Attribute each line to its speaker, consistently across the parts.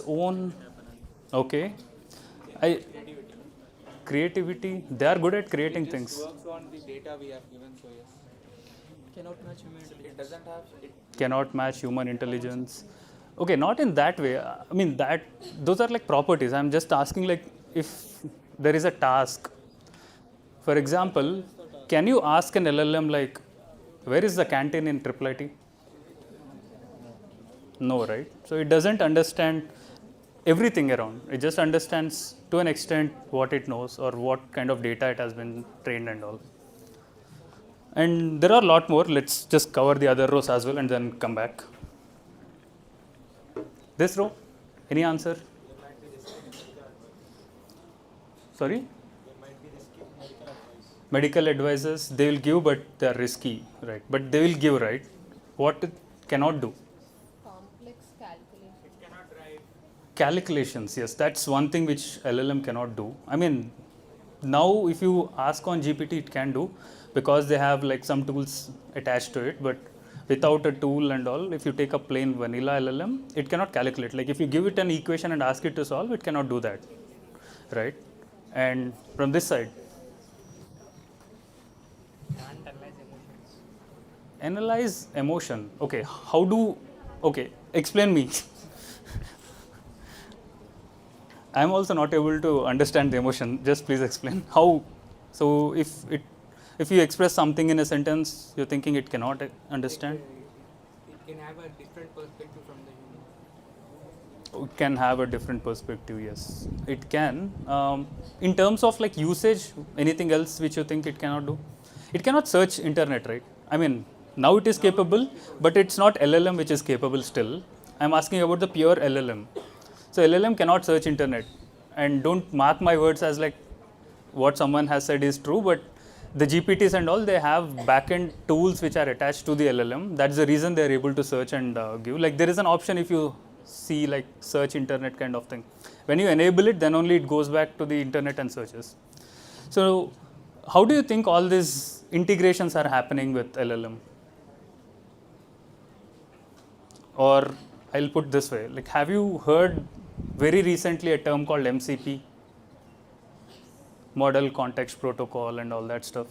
Speaker 1: own. Okay. I creativity. They are good at creating things.
Speaker 2: Works on the data we have given, so yes.
Speaker 3: Cannot match human intelligence.
Speaker 2: It doesn't have.
Speaker 1: Cannot match human intelligence. Okay, not in that way. I mean that those are like properties. I'm just asking like if there is a task. For example, can you ask an LLM like where is the canteen in IIIT? No, right? So it doesn't understand everything around. It just understands to an extent what it knows or what kind of data it has been trained and all. And there are a lot more. Let's just cover the other rows as well and then come back. This row, any answer? Sorry? Medical advices, they will give, but they are risky, right? But they will give, right? What it cannot do?
Speaker 4: Complex calculation.
Speaker 1: Calculations, yes, that's one thing which LLM cannot do. I mean, now if you ask on GPT, it can do because they have like some tools attached to it, but without a tool and all, if you take a plain vanilla LLM, it cannot calculate. Like if you give it an equation and ask it to solve, it cannot do that, right? And from this side,
Speaker 3: Can't analyze emotions.
Speaker 1: analyze emotion. Okay, how do, okay, explain me. I'm also not able to understand the emotion. Just please explain how. So if you express something in a sentence, you're thinking it cannot understand.
Speaker 3: It can have a different perspective from the human.
Speaker 1: It can have a different perspective. Yes, it can. In terms of like usage, anything else which you think it cannot do? It cannot search internet, right? I mean, now it is capable, but it's not LLM which is capable still. I'm asking about the pure LLM. So LLM cannot search internet, and don't mark my words as like what someone has said is true, but the GPTs and all, they have backend tools which are attached to the LLM. That's the reason they're able to search and give. Like there is an option if you see like search internet kind of thing. When you enable it, then only it goes back to the internet and searches. So how do you think all these integrations are happening with LLM? Or I'll put this way, like have you heard very recently a term called MCP? Model Context Protocol and all that stuff.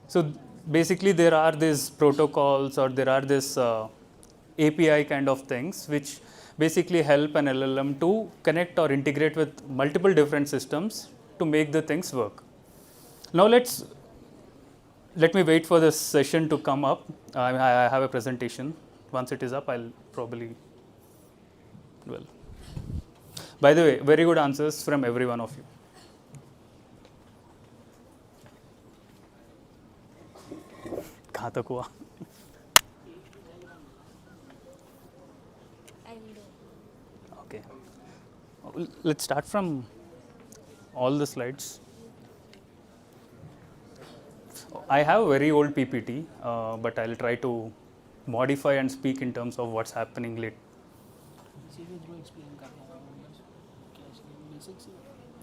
Speaker 1: So basically there are these protocols or there are this API kind of things which basically help an LLM to connect or integrate with multiple different systems to make the things work. Now let me wait for this session to come up. I have a presentation. Once it is up, I'll probably, well. By the way, very good answers from every one of you. कहाँ तक हुआ? Okay. Let's start from all the slides. I have a very old PPT, but I'll try to modify and speak in terms of what's happening late.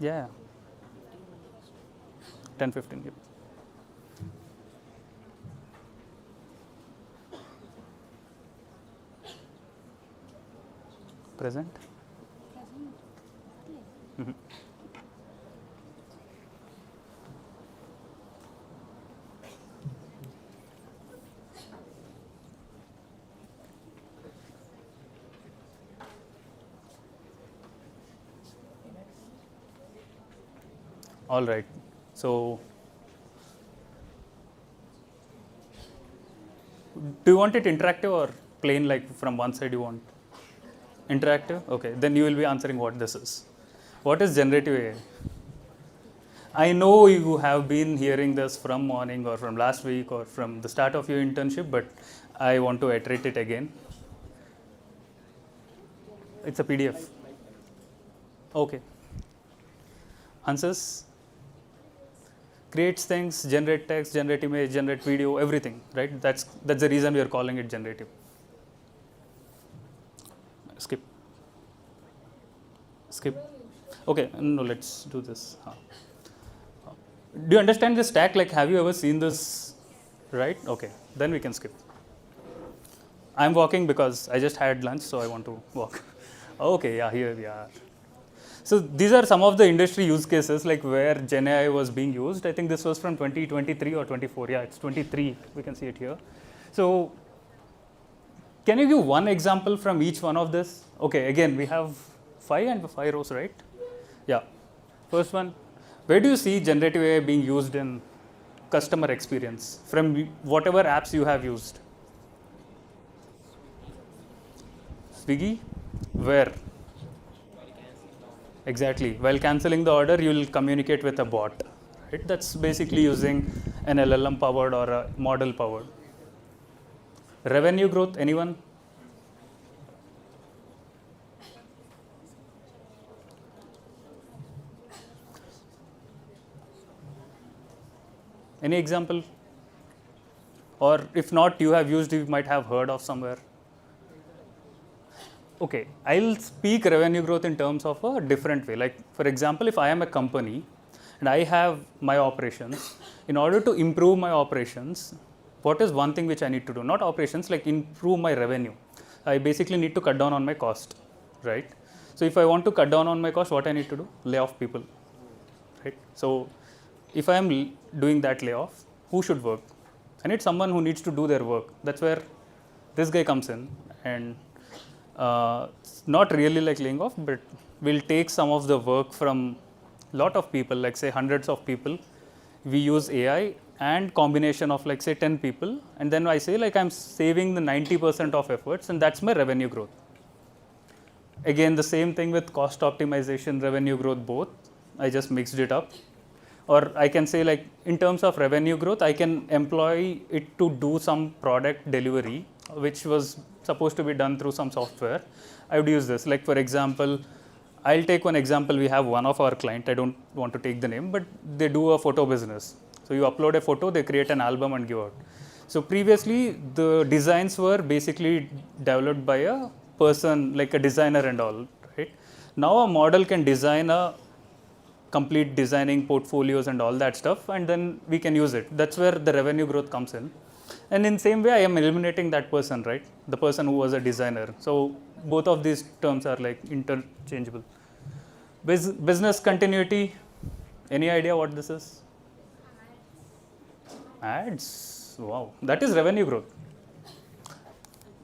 Speaker 1: Yeah. 10-15. Yep. Present. Mm-hmm. All right. So, do you want it interactive or plain, like from one side you want? Interactive? Okay. Then you will be answering what this is. What is generative AI? I know you have been hearing this from morning or from last week or from the start of your internship, but I want to iterate it again. It's a PDF. Okay. Answers? Creates things, generate text, generate image, generate video, everything, right? That's the reason we are calling it generative. Skip. Okay, no, let's do this. Do you understand the stack? Like, have you ever seen this? Right? Okay, then we can skip. I'm walking because I just had lunch, so I want to walk. Okay, yeah, here we are. So these are some of the industry use cases like where GenAI was being used. I think this was from 2023 or 24. Yeah, it's 23. We can see it here. So can you give one example from each one of this? Okay, again, we have 5 rows, right? Yeah. First one, where do you see generative AI being used in customer experience from whatever apps you have used? Swiggy? Where? Exactly. While cancelling the order, you will communicate with a bot. Right? That's basically using an LLM powered or a model powered. Revenue growth, anyone? Any example? Or if not, you have used, you might have heard of somewhere. Okay, I'll speak revenue growth in terms of a different way. Like, for example, if I am a company and I have my operations, in order to improve my operations, what is one thing which I need to do? Not operations, like improve my revenue. I basically need to cut down on my cost, right? So, if I want to cut down on my cost, what I need to do? Lay off people, right? So, if I am doing that layoff, who should work? I need someone who needs to do their work. That's where this guy comes in, and not really like laying off, but we'll take some of the work from lot of people, like say hundreds of people. We use AI and combination of like say 10 people, and then I say like I'm saving the 90% of efforts, and that's my revenue growth. Again, the same thing with cost optimization, revenue growth, both. I just mixed it up. Or I can say like in terms of revenue growth, I can employ it to do some product delivery, which was supposed to be done through some software. I would use this. Like for example, I'll take one example. We have one of our client, I don't want to take the name, but they do a photo business. So you upload a photo, they create an album and give out. So previously the designs were basically developed by a person, like a designer and all, right? Now a model can design a complete designing portfolios and all that stuff, and then we can use it. That's where the revenue growth comes in. And in same way, I am eliminating that person, right? The person who was a designer. So both of these terms are like interchangeable. Business continuity. Any idea what this is? Ads. Wow, that is revenue growth.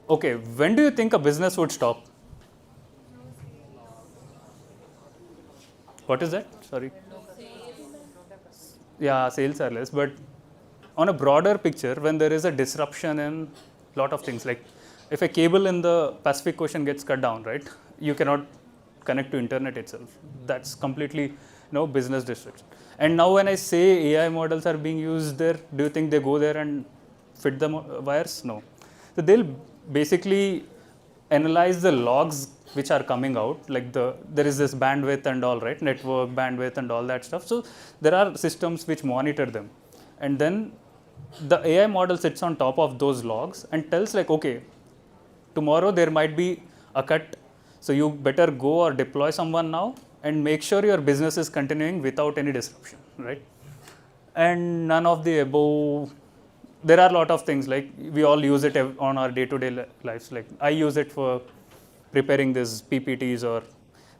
Speaker 1: Okay, when do you think a business would stop? What is that? Sorry. Yeah, sales are less, but on a broader picture, when there is a disruption in lot of things, like if a cable in the Pacific Ocean gets cut down, right, you cannot connect to internet itself. That's completely business disruption. And now when I say AI models are being used there, do you think they go there and fit the wires? No. So they'll basically analyze the logs which are coming out, like there is this bandwidth and all, right, network bandwidth and all that stuff. So there are systems which monitor them, and then the AI model sits on top of those logs and tells like, okay, tomorrow there might be a cut, so you better go or deploy someone now and make sure your business is continuing without any disruption, right? And none of the above. There are a lot of things, like we all use it on our day-to-day lives. Like I use it for preparing these PPTs or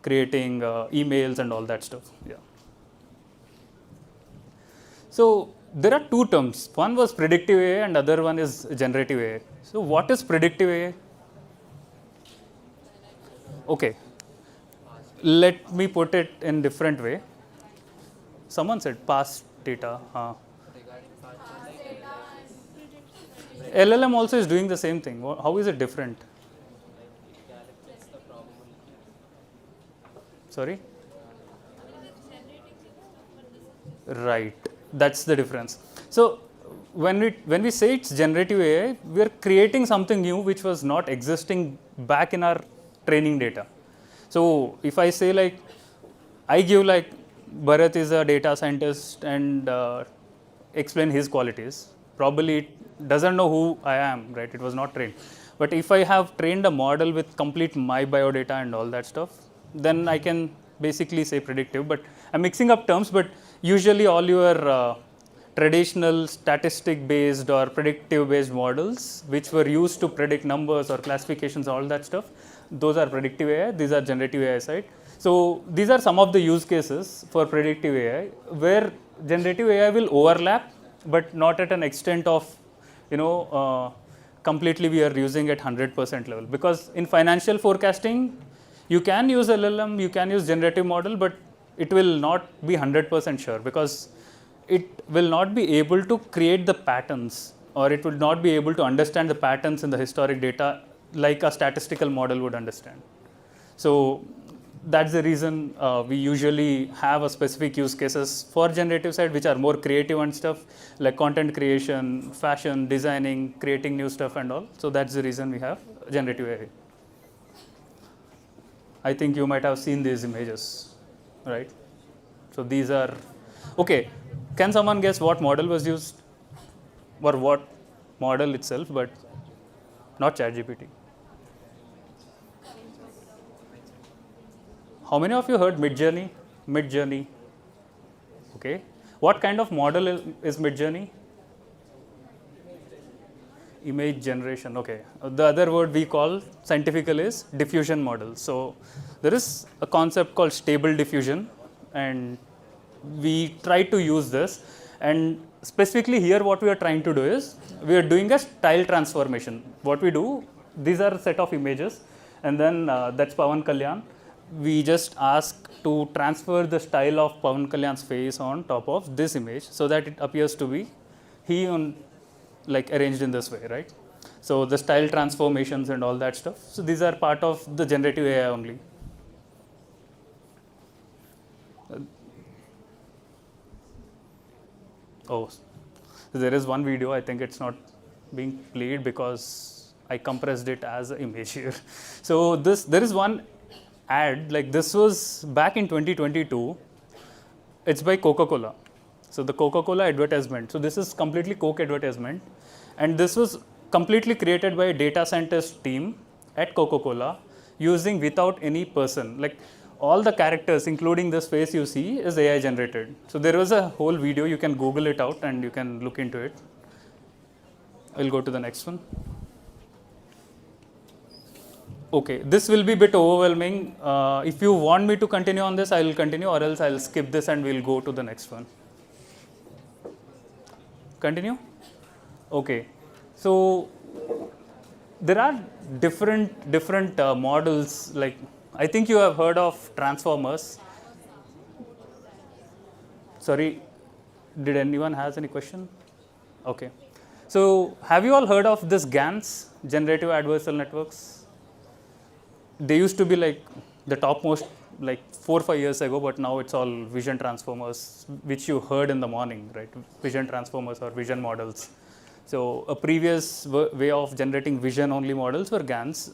Speaker 1: creating emails and all that stuff. Yeah. So there are two terms. One was predictive AI and other one is generative AI. So what is predictive AI? Okay. Let me put it in different way. Someone said past data. LLM also is doing the same thing. How is it different? Sorry? Right. That's the difference. So when we say it's generative AI, we are creating something new which was not existing back in our training data. So if I say like, I give like Bharat is a data scientist and explain his qualities, probably it doesn't know who I am, right? It was not trained. But if I have trained a model with complete my biodata and all that stuff, then I can basically say predictive. But I'm mixing up terms, but usually all your traditional statistic based or predictive based models which were used to predict numbers or classifications, all that stuff, Those are predictive AI, these are generative AI side. So these are some of the use cases for predictive AI where generative AI will overlap, but not at an extent of, completely we are using at 100% level. Because in financial forecasting, you can use LLM, you can use generative model, but it will not be 100% sure because it will not be able to create the patterns, or it will not be able to understand the patterns in the historic data like a statistical model would understand. So that's the reason we usually have a specific use cases for generative side, which are more creative and stuff like content creation, fashion, designing, creating new stuff and all. So that's the reason we have generative AI. I think you might have seen these images, right? So these are, okay, can someone guess what model was used or what model itself, but not ChatGPT? How many of you heard Midjourney? Midjourney. Okay. What kind of model is Midjourney? Image generation. Okay. The other word we call scientifically is diffusion model. So there is a concept called stable diffusion, and we try to use this. And specifically here, what we are trying to do is we are doing a style transformation. What we do, these are a set of images, and then that's Pawan Kalyan. We just ask to transfer the style of Pawan Kalyan's face on top of this image so that it appears to be he on, like arranged in this way, right? So the style transformations and all that stuff. So these are part of the generative AI only. Oh, there is one video. I think it's not being played because I compressed it as an image here. So there is one ad, like this was back in 2022. It's by Coca-Cola. So the Coca-Cola advertisement. So this is completely Coke advertisement, and this was completely created by a data scientist team at Coca-Cola using without any person. Like all the characters, including this face you see, is AI generated. So there was a whole video. You can Google it out and you can look into it. I'll go to the next one. Okay, this will be a bit overwhelming. If you want me to continue on this, I will continue, or else I'll skip this and we'll go to the next one. Continue? Okay. So there are different models. Like I think you have heard of transformers. Sorry, did anyone has any question? Okay. So have you all heard of this GANs, generative adversarial networks? They used to be like the topmost like 4 or 5 years ago, but now it's all vision transformers, which you heard in the morning, right? Vision transformers or vision models. So a previous way of generating vision only models were GANs.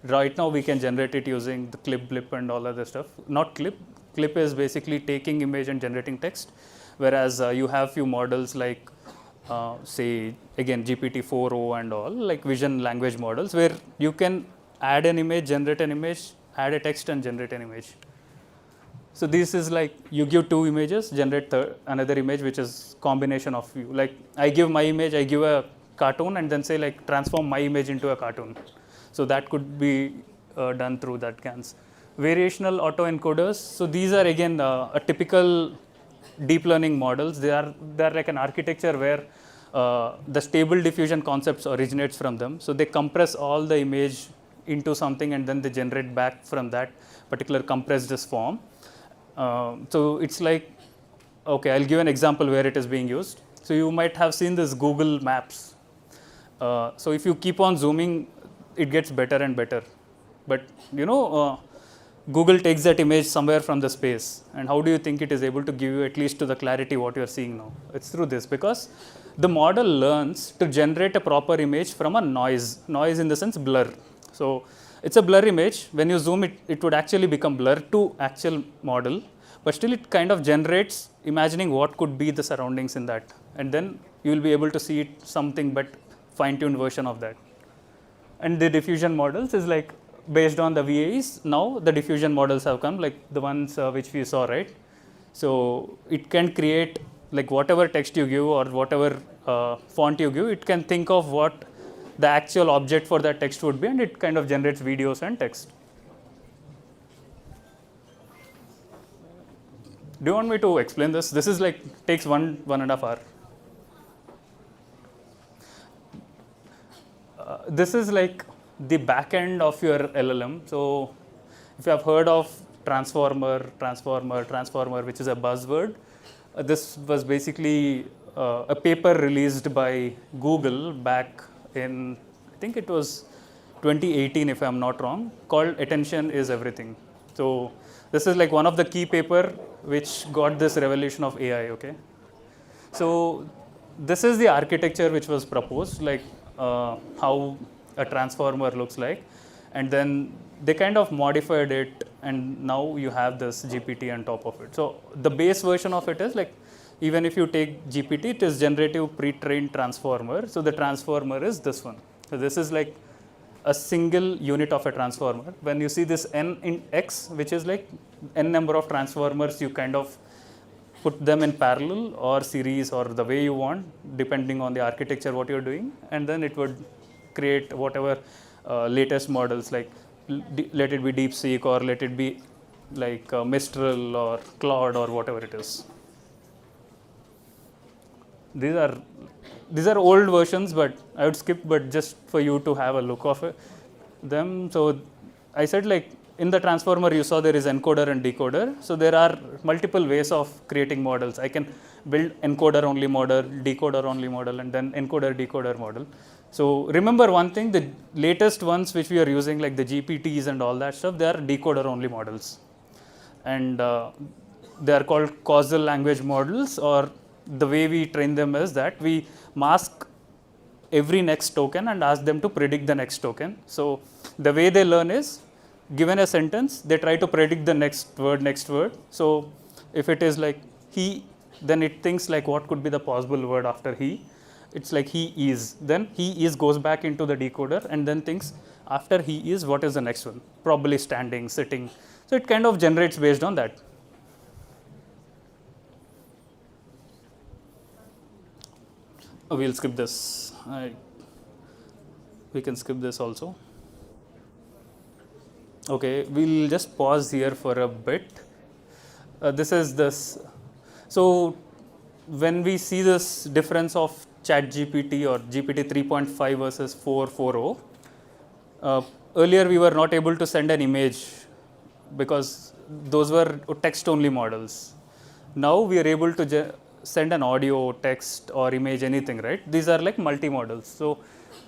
Speaker 1: Right now we can generate it using the clip, blip and all other stuff. Not clip. Clip is basically taking image and generating text, whereas you have few models like say again GPT-4o and all, like vision language models, where you can add an image, generate an image, add a text and generate an image. So this is like you give 2 images, generate another image, which is combination of you. Like I give my image, I give a cartoon, and then say like transform my image into a cartoon. So that could be done through that GANs. Variational autoencoders. So these are again a typical deep learning models. They are like an architecture where the stable diffusion concepts originates from them. So they compress all the image into something and then they generate back from that particular compressed form. So it's like, okay, I'll give an example where it is being used. So you might have seen this Google Maps. So if you keep on zooming, it gets better and better. But Google takes that image somewhere from the space, and how do you think it is able to give you at least to the clarity what you are seeing now? It's through this, because the model learns to generate a proper image from a noise in the sense blur. So it's a blur image. When you zoom it, it would actually become blur to actual model, but still it kind of generates imagining what could be the surroundings in that, and then you will be able to see it something but fine-tuned version of that. And the diffusion models is like based on the VAEs. Now the diffusion models have come, like the ones which we saw, right? So it can create like whatever text you give or whatever font you give, it can think of what the actual object for that text would be, and it kind of generates videos and text. Do you want me to explain this? This is like takes 1.5 hours. This is like the back end of your LLM. So if you have heard of transformer, which is a buzzword, this was basically a paper released by Google back in, I think it was 2018 if I'm not wrong, called Attention is Everything. So this is like one of the key paper which got this revolution of AI, okay? So this is the architecture which was proposed, like how a transformer looks like, and then they kind of modified it, and now you have this GPT on top of it. So the base version of it is like, even if you take GPT, it is generative pre-trained transformer. So the transformer is this one. So this is like a single unit of a transformer. When you see this n in x, which is like n number of transformers, you kind of put them in parallel or series or the way you want, depending on the architecture what you're doing, and then it would create whatever latest models, like let it be DeepSeek or let it be like Mistral or Claude or whatever it is. These are old versions, but I would skip, but just for you to have a look of it, them. So I said, like, in the transformer you saw there is encoder and decoder. So there are multiple ways of creating models. I can build encoder only model, decoder only model, and then encoder decoder model. So remember one thing, the latest ones which we are using, like the GPTs and all that stuff, they are decoder only models, and they are called causal language models. Or the way we train them is that we mask every next token and ask them to predict the next token. So the way they learn is, given a sentence, they try to predict the next word. So if it is like he, then it thinks like what could be the possible word after he. It's like he is. Then he is goes back into the decoder and then thinks after he is what is the next one, probably standing, sitting. So it kind of generates based on that. We'll skip this. We can skip this also. Okay, we'll just pause here for a bit. This is this. So when we see this difference of ChatGPT or GPT 3.5 versus 4.4.0, earlier we were not able to send an image because those were text-only models. Now we are able to send an audio, text, or image, anything, right? These are like multi-modals. So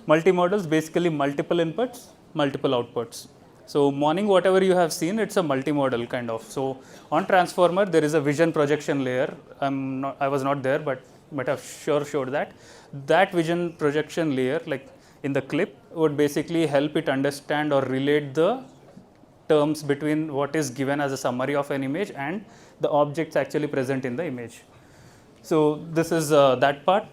Speaker 1: multi-modals, basically multiple inputs, multiple outputs. So morning, whatever you have seen, it's a multi-modal kind of. So on transformer, there is a vision projection layer. I was not there, but I've sure showed that. That vision projection layer, like in the clip, would basically help it understand or relate the terms between what is given as a summary of an image and the objects actually present in the image. So this is that part.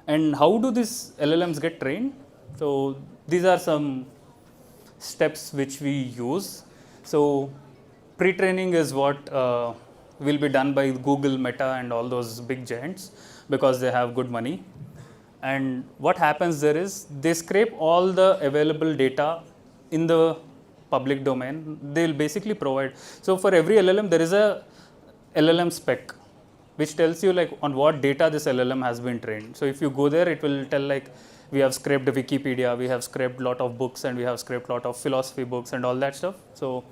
Speaker 1: And how do these LLMs get trained? So these are some steps which we use. So pre-training is what will be done by Google, Meta, and all those big giants because they have good money. And what happens there is they scrape all the available data in the public domain. They'll basically provide. So for every LLM, there is a LLM spec which tells you like on what data this LLM has been trained. So if you go there, it will tell like we have scraped Wikipedia, we have scraped a lot of books, and we have scraped a lot of philosophy books and all that stuff. So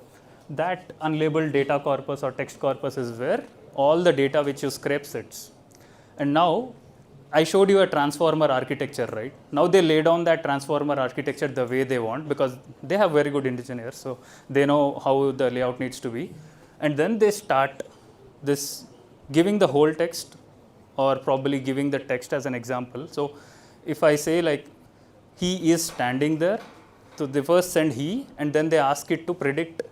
Speaker 1: that unlabeled data corpus or text corpus is where all the data which you scrape sits. And now I showed you a transformer architecture, right? Now they lay down that transformer architecture the way they want because they have very good engineers, so they know how the layout needs to be. And then they start this giving the whole text or probably giving the text as an example. So if I say like he is standing there, so they first send he and then they ask it to predict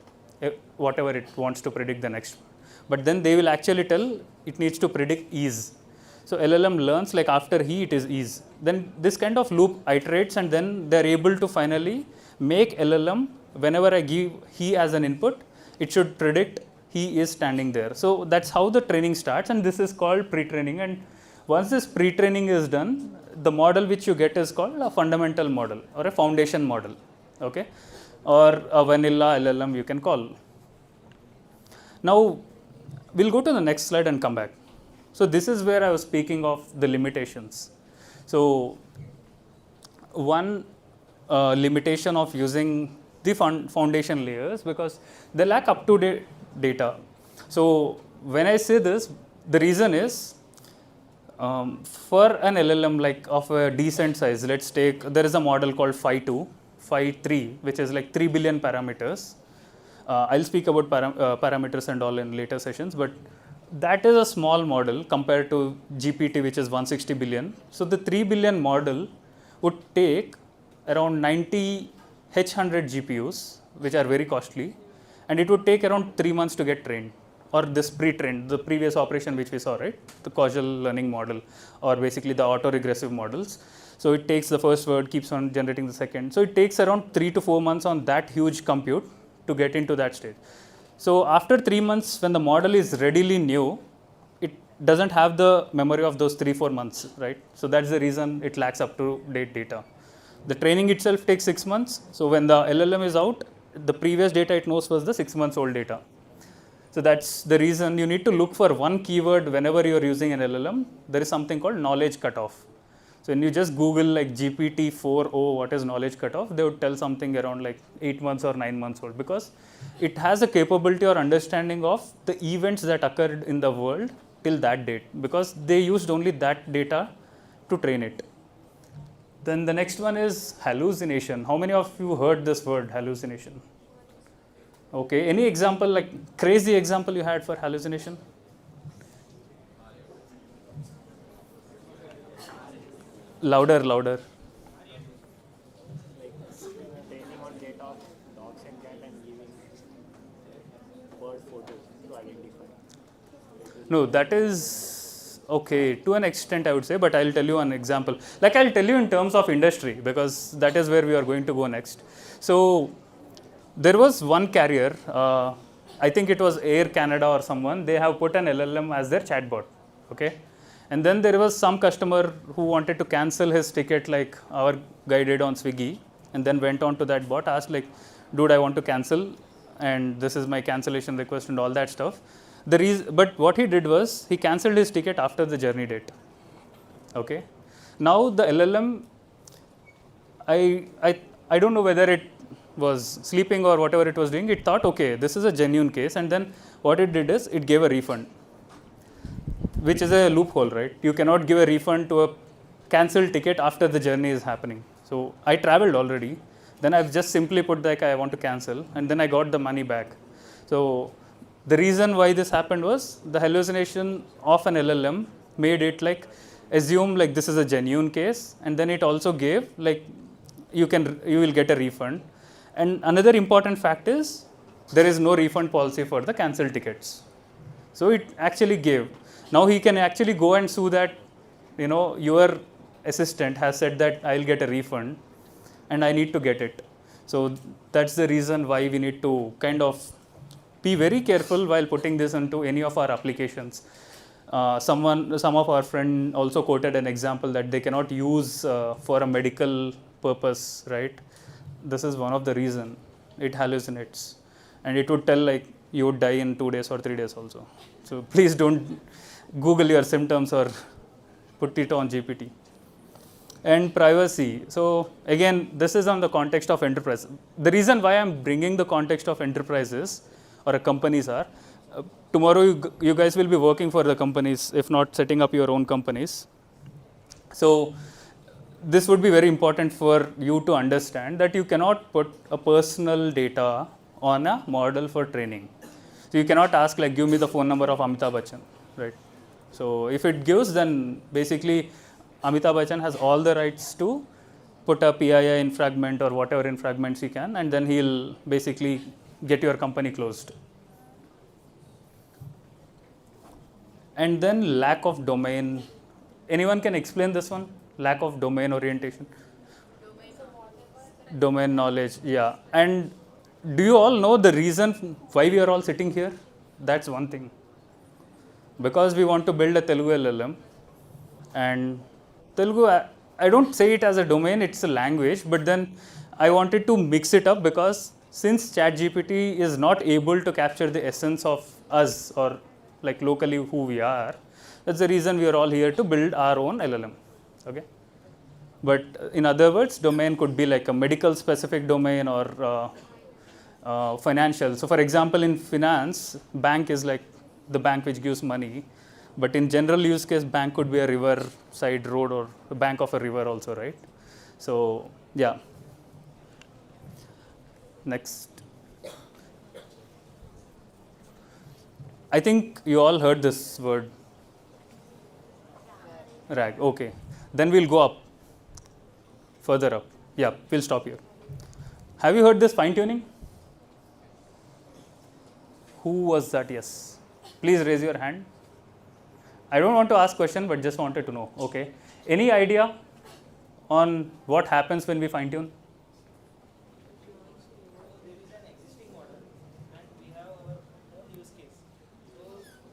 Speaker 1: whatever it wants to predict the next one. But then they will actually tell it needs to predict is. So LLM learns like after he it is. Then this kind of loop iterates and then they're able to finally make LLM whenever I give he as an input, it should predict he is standing there. So that's how the training starts, and this is called pre-training. And Once this pre-training is done, the model which you get is called a fundamental model or a foundation model, okay, or a vanilla LLM you can call. Now, we'll go to the next slide and come back. So this is where I was speaking of the limitations. So one limitation of using the foundation layers because they lack up-to-date data. So when I say this, the reason is for an LLM like of a decent size, let's take, there is a model called Phi2, Phi3, which is like 3 billion parameters. I'll speak about parameters and all in later sessions, but that is a small model compared to GPT, which is 160 billion. So the 3 billion model would take around 90 H100 GPUs, which are very costly, and it would take around 3 months to get trained, or this pre-trained, the previous operation which we saw, right? The causal learning model, or basically the autoregressive models. So it takes the first word, keeps on generating the second. So it takes around 3 to 4 months on that huge compute to get into that stage. So after 3 months, when the model is readily new, it doesn't have the memory of those 3-4 months, right? So that's the reason it lacks up-to-date data. The training itself takes 6 months. So when the LLM is out, the previous data it knows was the 6 months old data. So that's the reason you need to look for one keyword whenever you're using an LLM. There is something called knowledge cutoff. So when you just Google like GPT-4o, what is knowledge cutoff, they would tell something around like 8 months or 9 months old, because it has a capability or understanding of the events that occurred in the world till that date, because they used only that data to train it. Then the next one is hallucination. How many of you heard this word, hallucination? Okay, any example, like crazy example you had for hallucination? Louder, louder.
Speaker 5: Like training on data of dogs and cat and giving bird photos to identify.
Speaker 1: No, that is okay to an extent, I would say, but I'll tell you an example. Like I'll tell you in terms of industry, because that is where we are going to go next. So there was one carrier, I think it was Air Canada or someone, they have put an LLM as their chatbot, okay? And then there was some customer who wanted to cancel his ticket like our guy did on Swiggy, and then went on to that bot, asked like, dude, I want to cancel, and this is my cancellation request and all that stuff. But what he did was, he cancelled his ticket after the journey date, okay? Now the LLM, I don't know whether it was sleeping or whatever it was doing, it thought, okay, this is a genuine case, and then what it did is, it gave a refund, which is a loophole, right? You cannot give a refund to a cancelled ticket after the journey is happening. So I traveled already, then I've just simply put like I want to cancel, and then I got the money back. So the reason why this happened was the hallucination of an LLM made it like assume like this is a genuine case, and then it also gave like you will get a refund. And another important fact is there is no refund policy for the cancelled tickets. So it actually gave. Now he can actually go and sue that, your assistant has said that I'll get a refund and I need to get it. So that's the reason why we need to kind of be very careful while putting this into any of our applications. Some of our friend also quoted an example that they cannot use for a medical purpose, right? This is one of the reason it hallucinates, and it would tell like you would die in 2 days or 3 days also. So please don't Google your symptoms or put it on GPT. And privacy. So again, this is on the context of enterprise. The reason why I'm bringing the context of enterprises or companies are, tomorrow you guys will be working for the companies, if not setting up your own companies. So this would be very important for you to understand that you cannot put a personal data on a model for training. So you cannot ask like, give me the phone number of Amitabh Bachchan, right? So if it gives, then basically Amitabh Bachchan has all the rights to put a PII in fragment or whatever in fragments he can, and then he'll basically get your company closed. And then lack of domain. Anyone can explain this one? Lack of domain orientation. Domain knowledge, yeah. And do you all know the reason why we are all sitting here? That's one thing. Because we want to build a Telugu LLM, And Telugu, I don't say it as a domain, it's a language, but then I wanted to mix it up because since ChatGPT is not able to capture the essence of us or like locally who we are, that's the reason we are all here to build our own LLM. Okay. But in other words, domain could be like a medical specific domain or financial. So for example, in finance, bank is like the bank which gives money. But in general use case, bank could be a river side road or a bank of a river also, right? So yeah. Next. I think you all heard this word. RAG. Okay. Then we'll go up. Further up. Yeah, we'll stop here. Have you heard this fine tuning? Who was that? Yes. Please raise your hand. I don't want to ask question, but just wanted to know. Okay. Any idea on what happens when we fine tune?
Speaker 6: There is an existing model and we have our own use case. So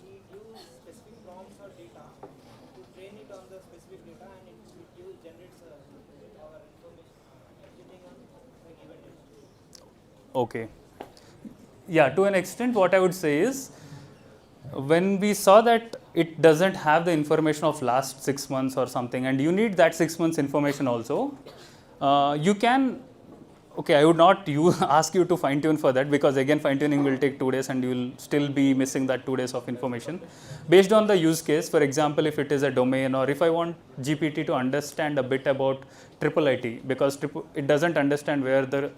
Speaker 6: we give specific prompts or data to train it on the specific data and it generates our information, everything on the given data.
Speaker 1: Okay. Yeah, to an extent, what I would say is when we saw that it doesn't have the information of last 6 months or something, and you need that 6 months information also, you can, okay, I would not ask you to fine tune for that because again, fine tuning will take 2 days and you will still be missing that 2 days of information. Based on the use case, for example, if it is a domain or if I want GPT to understand a bit about IIIT because it doesn't understand where the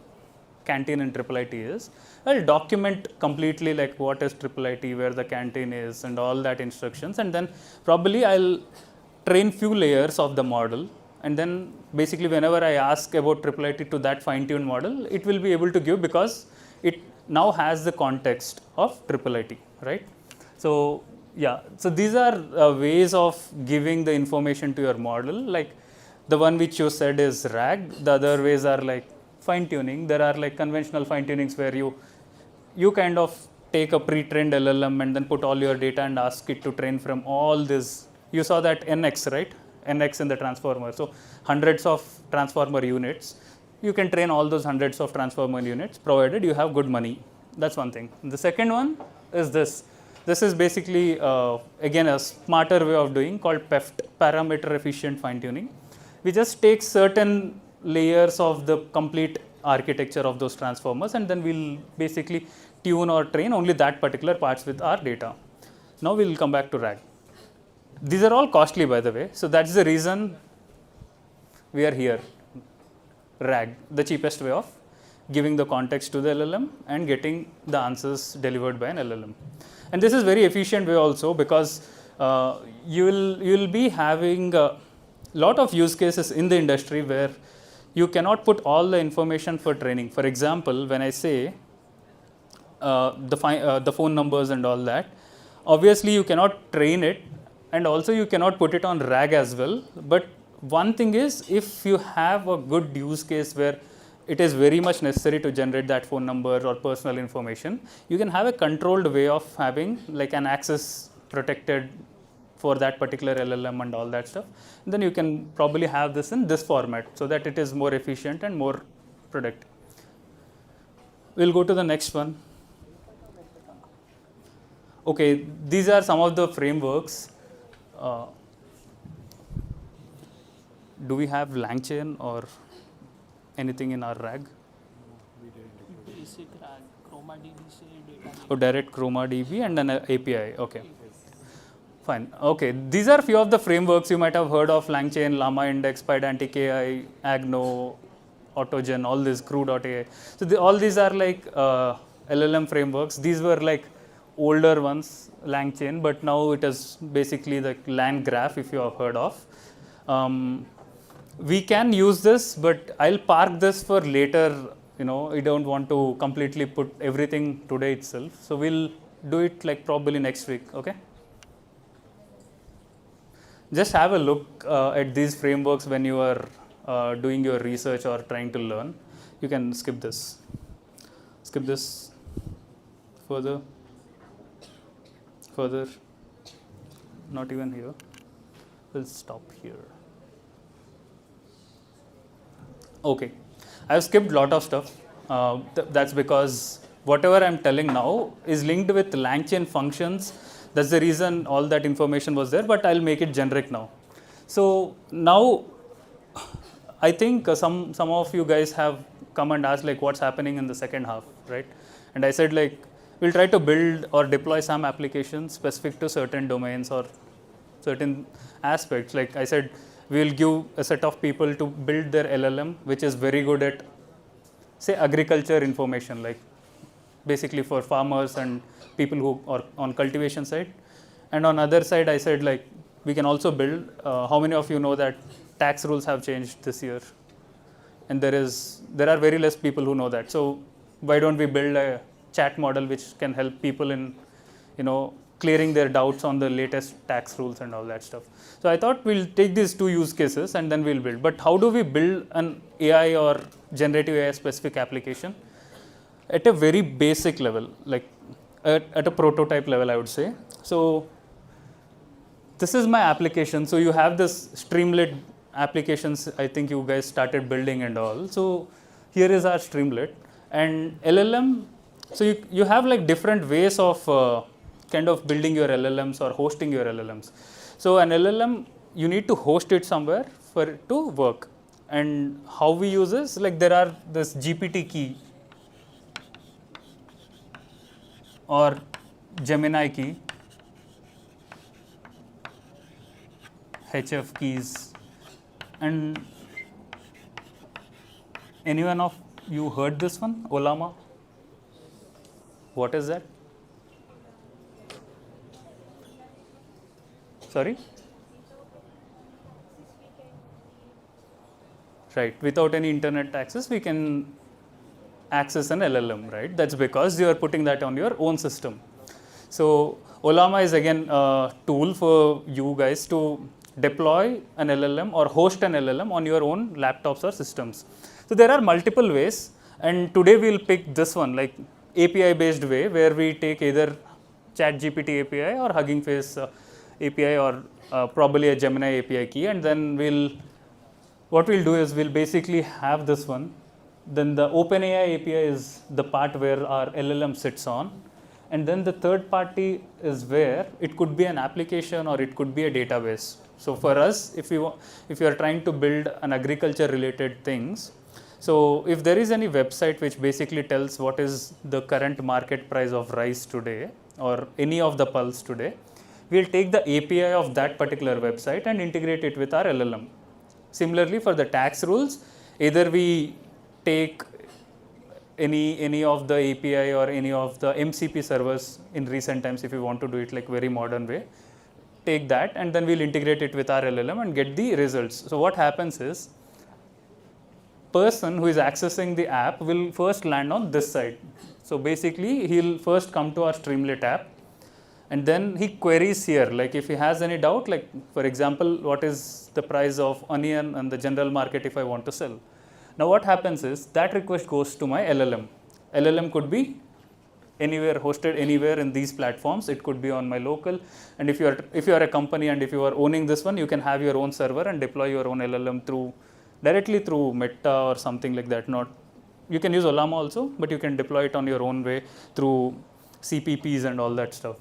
Speaker 1: canteen in IIIT is, I'll document completely like what is IIIT, where the canteen is and all that instructions, and then probably I'll train few layers of the model, and then basically whenever I ask about IIIT to that fine-tuned model, it will be able to give because it now has the context of IIIT, right? So yeah, so these are ways of giving the information to your model, like the one which you said is RAG, the other ways are like fine tuning. There are like conventional fine tunings where you kind of take a pre-trained LLM and then put all your data and ask it to train from all this. You saw that NX, right? NX in the transformer. So hundreds of transformer units. You can train all those hundreds of transformer units provided you have good money. That's one thing. The second one is this. This is basically again a smarter way of doing called PEFT, parameter efficient fine tuning. We just take certain layers of the complete architecture of those transformers and then we'll basically tune or train only that particular parts with our data. Now we'll come back to RAG. These are all costly, by the way, so that's the reason we are here. RAG, the cheapest way of giving the context to the LLM and getting the answers delivered by an LLM. And this is very efficient way also because you will be having a lot of use cases in the industry where you cannot put all the information for training. For example, when I say the phone numbers and all that, obviously you cannot train it and also you cannot put it on RAG as well. But one thing is, if you have a good use case where it is very much necessary to generate that phone number or personal information, you can have a controlled way of having like an access protected for that particular LLM and all that stuff. And then you can probably have this in this format so that it is more efficient and more productive. We'll go to the next one. Okay, these are some of the frameworks. Do we have LangChain or anything in our RAG?
Speaker 6: Basic RAG, ChromaDB से data.
Speaker 1: Oh, direct ChromaDB and an API. Okay. Fine. Okay. These are few of the frameworks you might have heard of: LangChain, Llama Index, Pydantic AI, Agno, Autogen, all this, Crew.ai. So all these are like LLM frameworks. These were like older ones, LangChain, but now it is basically the LangGraph, if you have heard of. We can use this, but I'll park this for later. You know, I don't want to completely put everything today itself. So we'll do it like probably next week. Okay. Just have a look at these frameworks when you are doing your research or trying to learn. You can skip this. Skip this. Further. Not even here. We'll stop here. Okay, I've skipped a lot of stuff. That's because whatever I'm telling now is linked with LangChain functions. That's the reason all that information was there, but I'll make it generic now. So now I think some of you guys have come and asked like what's happening in the second half, right? And I said like we'll try to build or deploy some applications specific to certain domains or certain aspects. Like I said, we'll give a set of people to build their LLM, which is very good at, say, agriculture information, like basically for farmers and people who are on cultivation side. And on other side, I said like we can also build. How many of you know that tax rules have changed this year? And there are very less people who know that. So why don't we build a chat model which can help people in, clearing their doubts on the latest tax rules and all that stuff. So I thought we'll take these two use cases and then we'll build. But how do we build an AI or generative AI specific application? At a very basic level, like at a prototype level, I would say. So this is my application. So you have this Streamlit applications, I think you guys started building and all. So here is our Streamlit and LLM. So you have like different ways of kind of building your LLMs or hosting your LLMs. So an LLM, you need to host it somewhere for it to work. And how we use this, like there are this GPT key or Gemini key, HF keys, and anyone of you heard this one, Olama? What is that? Sorry? Right, without any internet access, we can access an LLM, right? That's because you are putting that on your own system. So Olama is again a tool for you guys to deploy an LLM or host an LLM on your own laptops or systems. So there are multiple ways, and today we'll pick this one, like API based way, where we take either ChatGPT API or Hugging Face API or probably a Gemini API key, and then what we'll do is we'll basically have this one. Then the OpenAI API is the part where our LLM sits on, and then the third party is where it could be an application or it could be a database. So for us, if you are trying to build an agriculture related things, so if there is any website which basically tells what is the current market price of rice today or any of the pulse today, we'll take the API of that particular website and integrate it with our LLM. Similarly, for the tax rules, either we take any of the API or any of the MCP servers in recent times, if you want to do it like very modern way, take that and then we'll integrate it with our LLM and get the results. So what happens is, person who is accessing the app will first land on this side. So basically, he'll first come to our Streamlit app, and then he queries here, like if he has any doubt, like for example, what is the price of onion on the general market if I want to sell. Now what happens is that request goes to my LLM. LLM could be anywhere, hosted anywhere in these platforms. It could be on my local, and if you are a company and if you are owning this one, you can have your own server and deploy your own LLM directly through Meta or something like that. You can use Olama also, but you can deploy it on your own way through CPPs and all that stuff.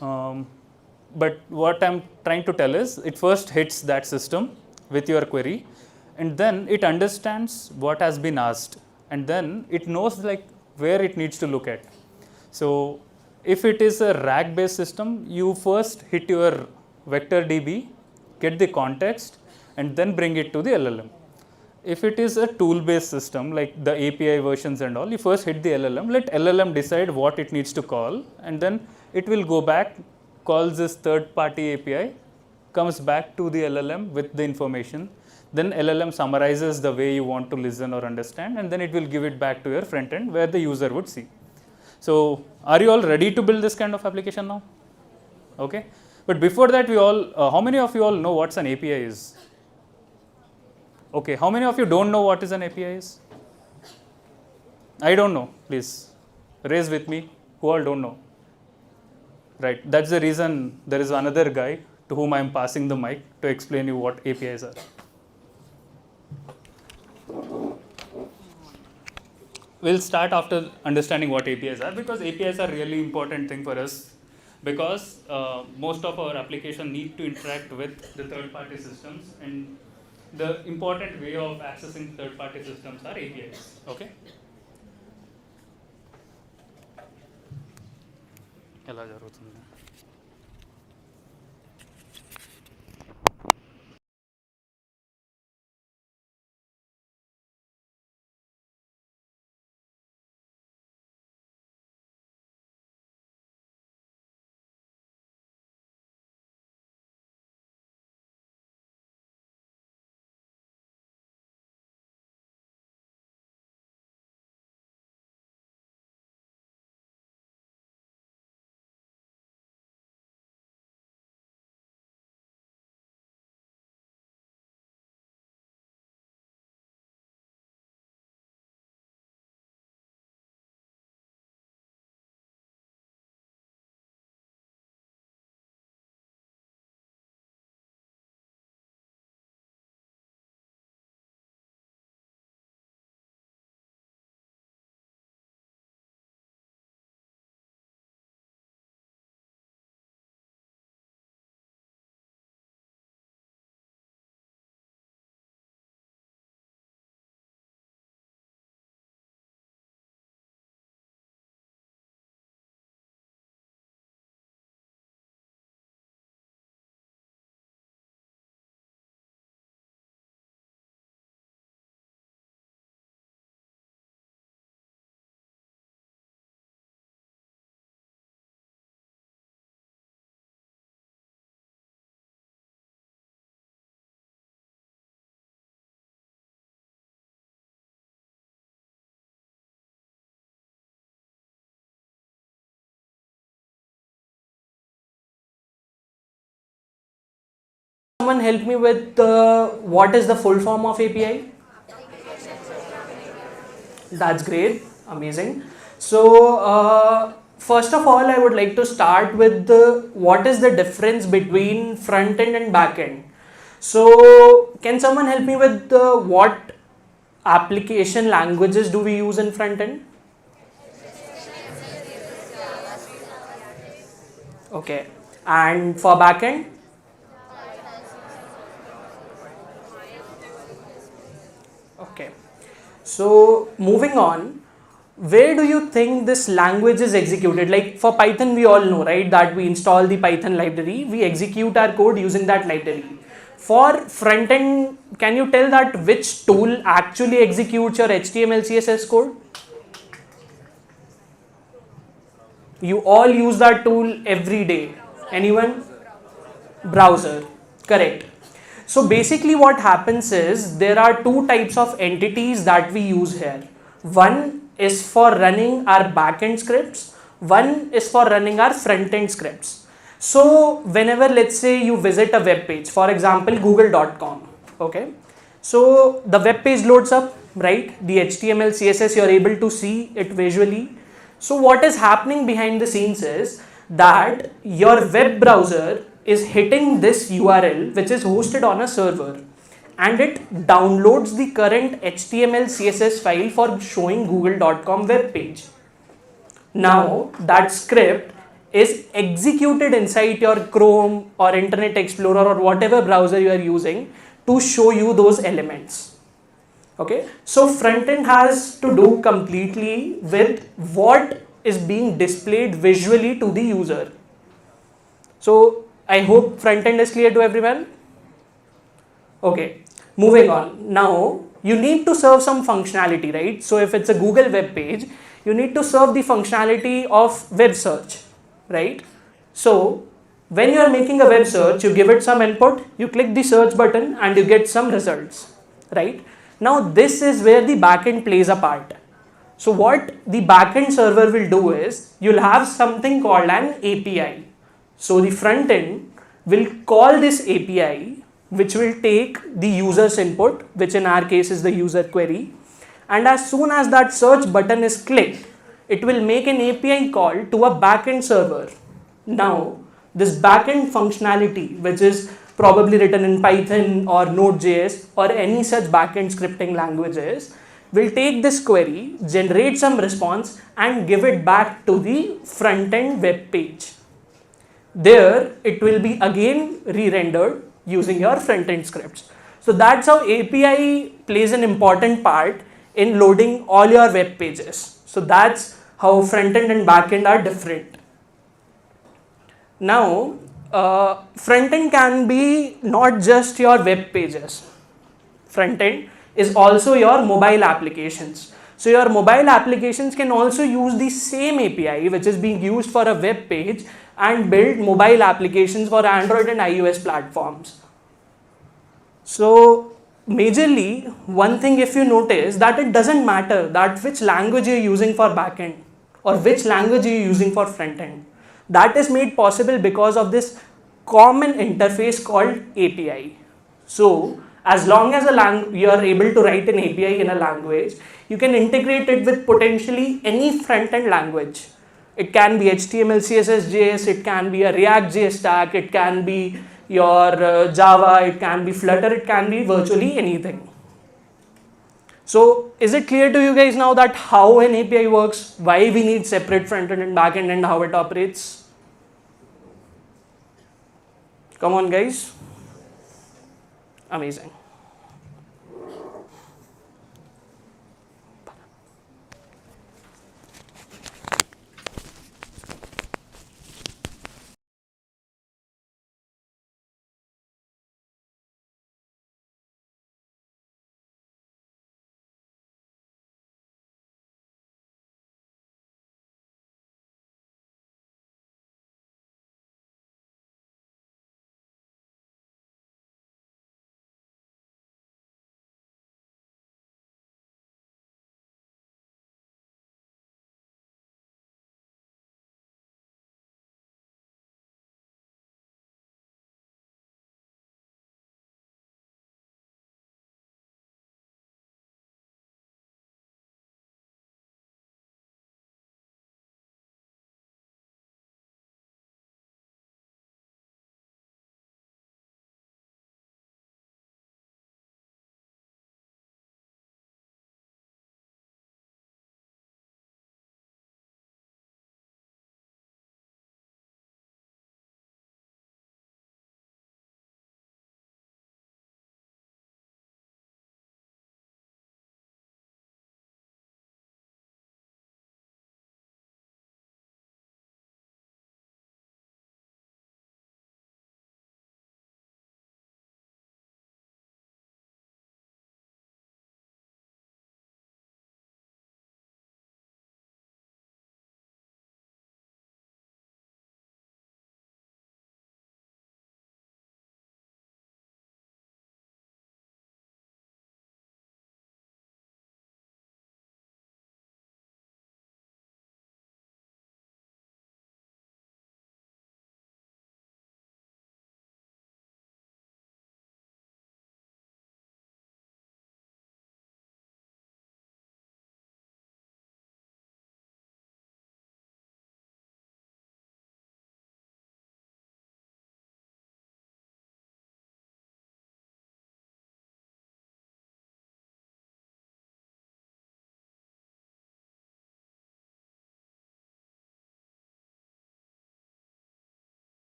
Speaker 1: But what I'm trying to tell is, it first hits that system with your query, and then it understands what has been asked, and then it knows like where it needs to look at. So if it is a RAG based system, you first hit your vector DB, get the context, and then bring it to the LLM. If it is a tool based system like the API versions and all, you first hit the LLM, let LLM decide what it needs to call, and then it will go back, calls this third party API, comes back to the LLM with the information. Then LLM summarizes the way you want to listen or understand, and then it will give it back to your front end where the user would see. So are you all ready to build this kind of application now? Okay. But before that, how many of you all know what's an API is? Okay. How many of you don't know what is an API is? I don't know. Please raise with me. Who all don't know? Right. That's the reason there is another guy to whom I am passing the mic to explain you what APIs are. We'll start after understanding what APIs are, because APIs are really important thing for us, because most of our application need to interact with the third-party systems, and the important way of accessing third-party systems are APIs. Okay. ఎలా జరుగుతుంది?
Speaker 7: Someone help me with what is the full form of API? That's great, amazing. So first of all, I would like to start with what is the difference between front end and back end. So can someone help me with what application languages do we use in front end? Okay, and for back end? Okay, so moving on, where do you think this language is executed? Like for Python, we all know, right, that we install the Python library, we execute our code using that library. For front end, can you tell that which tool actually executes your HTML, CSS code? You all use that tool every day. Anyone? Browser. Correct. So basically what happens is there are two types of entities that we use here. One is for running our backend scripts. One is for running our front-end scripts. So whenever, let's say, you visit a web page, for example, google.com, okay? So the web page loads up, right? The HTML, CSS, you're able to see it visually. So what is happening behind the scenes is that your web browser is hitting this URL which is hosted on a server, and it downloads the current HTML, CSS file for showing google.com web page. Now that script is executed inside your Chrome or Internet Explorer or whatever browser you are using to show you those elements. Okay, so front end has to do completely with what is being displayed visually to the user. So I hope front end is clear to everyone. Okay, moving on. Now you need to serve some functionality, right? So if it's a Google web page, you need to serve the functionality of web search, right? So when you are making a web search, you give it some input, you click the search button and you get some results, right? Now this is where the backend plays a part. So what the backend server will do is, you'll have something called an API. So the front end will call this API, which will take the user's input, which in our case is the user query. And as soon as that search button is clicked, it will make an API call to a backend server. Now this backend functionality, which is probably written in Python or Node.js or any such backend scripting languages, will take this query, generate some response, and give it back to the front end web page. There, it will be again re-rendered using your front end scripts. So that's how API plays an important part in loading all your web pages. So that's how front end and back end are different. Now, front end can be not just your web pages. Front end is also your mobile applications. So your mobile applications can also use the same API which is being used for a web page and build mobile applications for Android and iOS platforms. So majorly, one thing if you notice that it doesn't matter that which language you're using for backend or which language you're using for front end. That is made possible because of this common interface called API. So as long as you are able to write an API in a language, you can integrate it with potentially any front end language. It can be HTML, CSS, JS, it can be a React JS stack, it can be your Java, it can be Flutter, it can be virtually anything. So is it clear to you guys now that how an API works, why we need separate front end and back end, and how it operates? Come on guys. Amazing.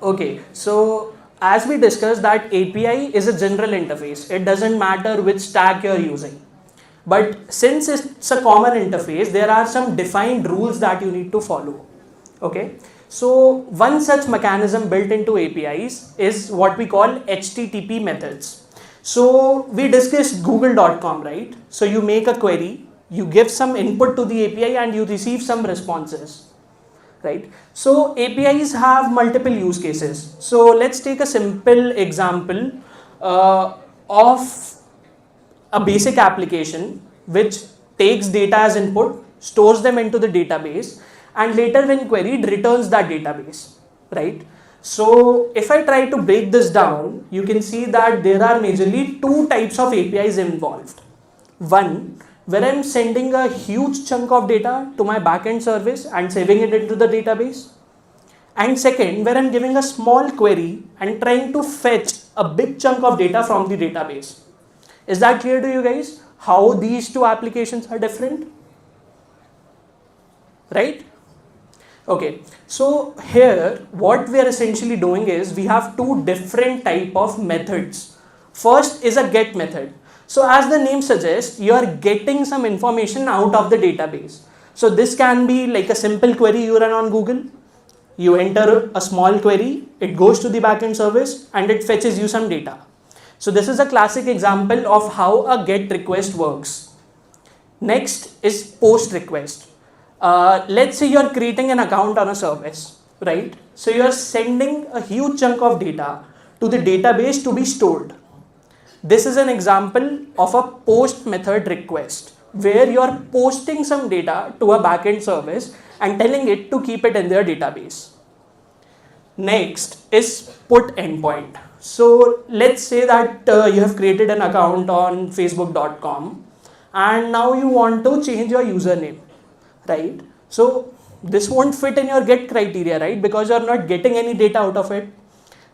Speaker 7: Okay, so as we discussed that API is a general interface. It doesn't matter which stack you're using. But since it's a common interface, there are some defined rules that you need to follow. Okay, so one such mechanism built into APIs is what we call HTTP methods. So we discussed google.com, right? So you make a query, you give some input to the API and you receive some responses, right? So APIs have multiple use cases. So let's take a simple example of a basic application which takes data as input, stores them into the database, and later when queried returns that database, right? So if I try to break this down, you can see that there are majorly two types of APIs involved. One, where I'm sending a huge chunk of data to my backend service and saving it into the database. And second, where I'm giving a small query and trying to fetch a big chunk of data from the database. Is that clear to you guys? How these two applications are different? Right? Okay, so here what we are essentially doing is we have two different type of methods. First is a get method. So as the name suggests, you are getting some information out of the database. So this can be like a simple query you run on Google. You enter a small query, it goes to the backend service and it fetches you some data. So this is a classic example of how a GET request works. Next is POST request. Let's say you're creating an account on a service, right? So you're sending a huge chunk of data to the database to be stored. This is an example of a POST method request where you're posting some data to a backend service and telling it to keep it in their database. Next is put endpoint. So let's say that you have created an account on facebook.com and now you want to change your username, right? So this won't fit in your get criteria, right? Because you're not getting any data out of it.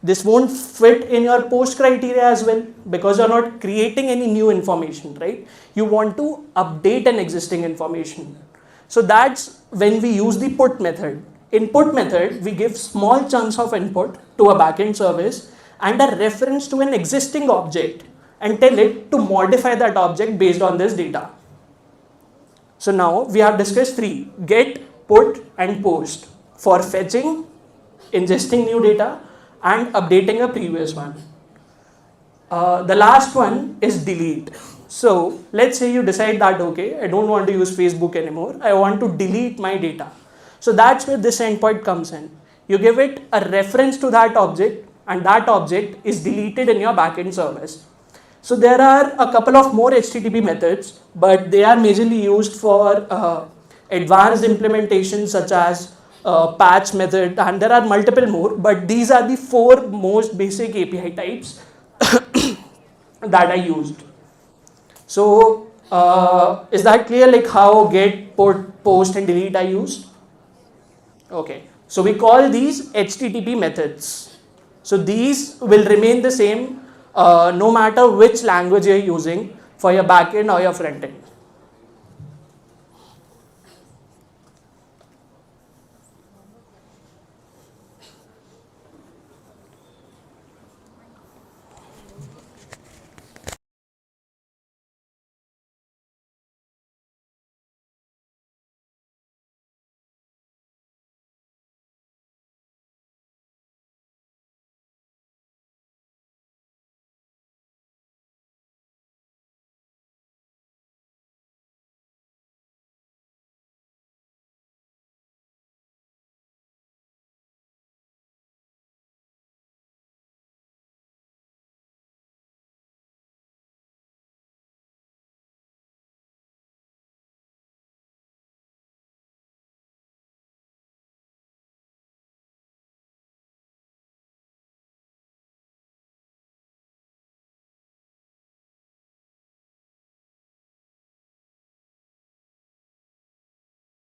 Speaker 7: This won't fit in your post criteria as well because you're not creating any new information, right? You want to update an existing information. So that's when we use the put method. In put method, we give small chunks of input to a backend service and a reference to an existing object and tell it to modify that object based on this data. So now we have discussed three: get, put, and post for fetching, ingesting new data, and updating a previous one. The last one is delete. So let's say you decide that, okay, I don't want to use Facebook anymore. I want to delete my data. So that's where this endpoint comes in. You give it a reference to that object and that object is deleted in your backend service. So there are a couple of more HTTP methods, but they are majorly used for advanced implementations such as patch method, and there are multiple more, but these are the four most basic API types that I used. So is that clear, like how get, put, post and delete I used? Okay, so we call these HTTP methods. So these will remain the same no matter which language you're using for your backend or your frontend.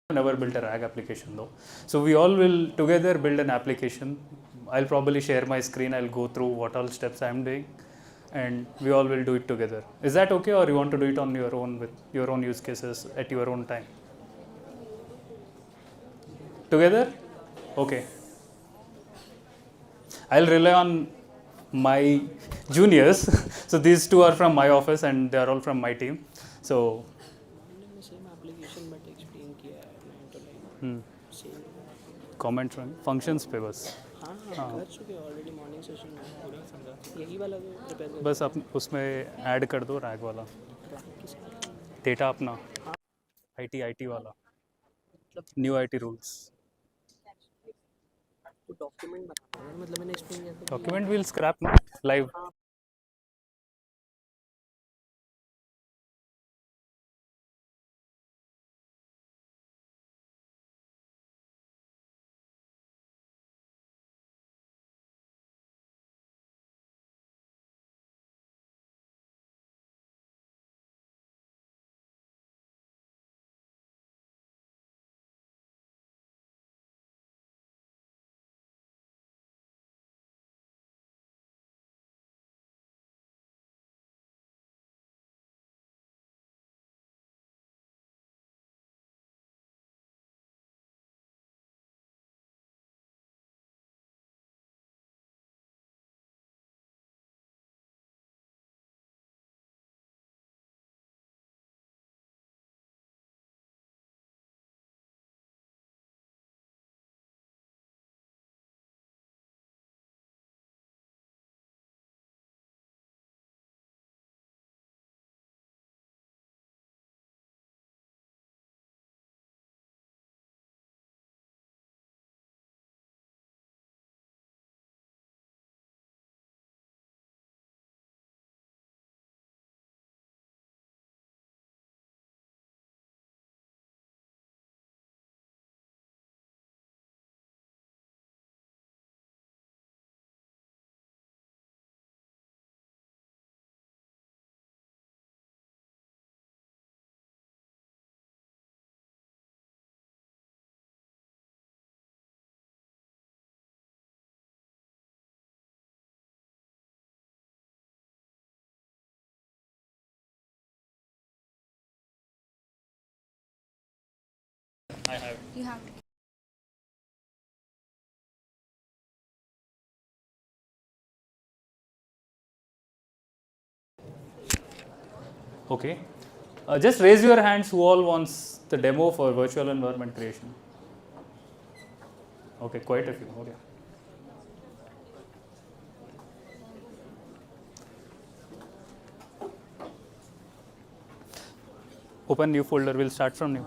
Speaker 1: Never built a RAG application though. So we all will together build an application. I'll probably share my screen. I'll go through what all steps I'm doing and we all will do it together. Is that okay, or you want to do it on your own with your own use cases at your own time? Together? Okay. I'll rely on my juniors. So these two are from my office and they are all from my team. So
Speaker 6: same application but explain किया है मैं तो like same
Speaker 1: comment from functions पे बस
Speaker 6: हाँ कर चुके already morning session में पूरा समझा यही वाला जो प्रिपेयर कर
Speaker 1: बस अब उसमें ऐड कर दो रैग वाला डेटा अपना आईटी वाला न्यू आईटी रूल्स
Speaker 6: तो डॉक्यूमेंट बना मतलब मैंने एक्सप्लेन किया था
Speaker 1: डॉक्यूमेंट विल स्क्रैप ना live
Speaker 4: You have
Speaker 1: Okay. Just raise your hands who all wants the demo for virtual environment creation. Okay, quite a few. Okay. Open new folder. We'll start from new.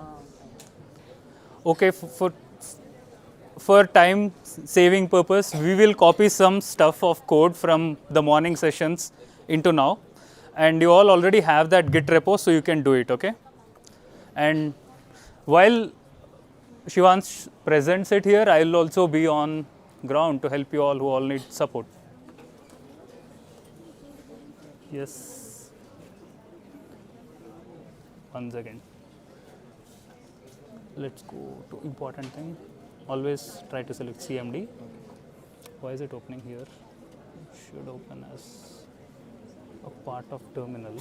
Speaker 1: Okay, for time saving purpose, we will copy some stuff of code from the morning sessions into now. And you all already have that Git repo, so you can do it, okay? And while Shivansh presents it here, I will also be on ground to help you all who all need support. Yes. Once again. Let's go to important thing. Always try to select CMD. Why is it opening here? It should open as a part of terminal.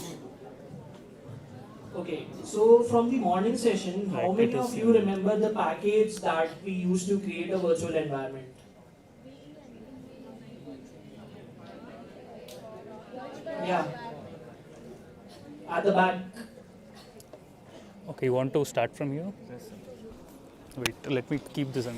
Speaker 7: Okay, so from the morning session, how
Speaker 1: Right,
Speaker 7: many
Speaker 1: it is
Speaker 7: of you remember the package that we used to create a virtual environment? Yeah. At the back.
Speaker 1: Okay, you want to start from here? Yes. Wait, let me keep this on.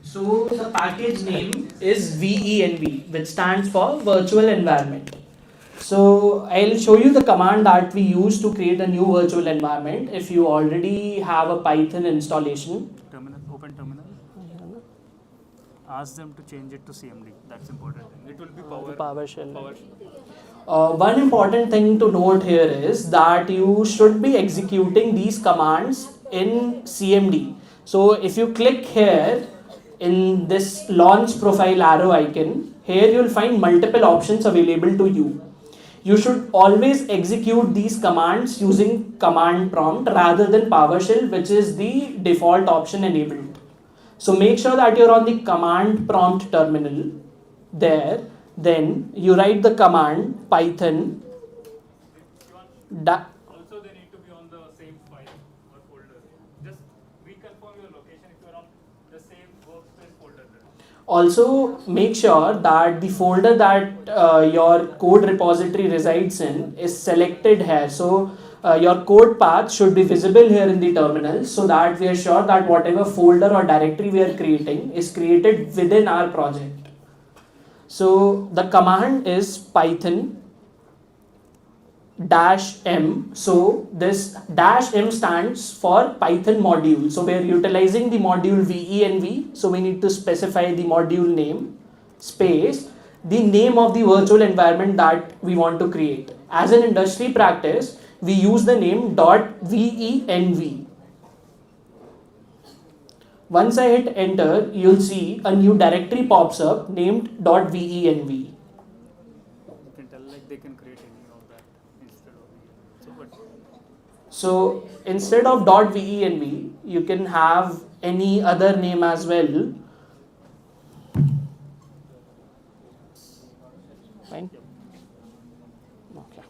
Speaker 7: So the package name is VENV, which stands for Virtual Environment. So I'll show you the command that we use to create a new virtual environment. If you already have a Python installation,
Speaker 1: Terminal, open terminal. Ask them to change it to CMD. That's important. It will be
Speaker 7: PowerShell.
Speaker 1: PowerShell.
Speaker 7: One important thing to note here is that you should be executing these commands in CMD. So if you click here in this launch profile arrow icon, here you'll find multiple options available to you. You should always execute these commands using command prompt rather than PowerShell, which is the default option enabled. So make sure that you're on the command prompt terminal. there, then you write the command python
Speaker 1: Also, they need to be on the same file or folder. Just reconfirm your location if you are on the same workspace folder there.
Speaker 7: also make sure that the folder that your code repository resides in is selected here. So your code path should be visible here in the terminal, so that we are sure that whatever folder or directory we are creating is created within our project. So the command is python -m. So this -m stands for Python module. So we are utilizing the module venv. So we need to specify the module name, space, the name of the virtual environment that we want to create. As an industry practice, we use the name .venv. Once I hit enter, you'll see a new directory pops up named .venv.
Speaker 1: You can tell like they can create any of that instead of
Speaker 7: So instead of .venv, you can have any other name as well. Fine. Okay.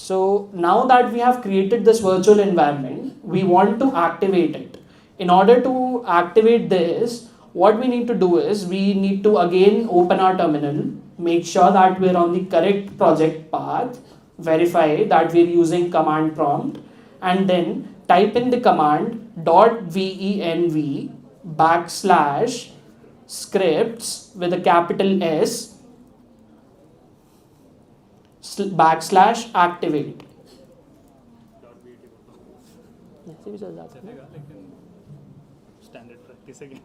Speaker 7: So now that we have created this virtual environment, we want to activate it. In order to activate this, what we need to do is we need to again open our terminal, make sure that we're on the correct project path, verify that we're using command prompt, and then type in the command .venv / scripts with a capital S / activate.
Speaker 1: standard practice again.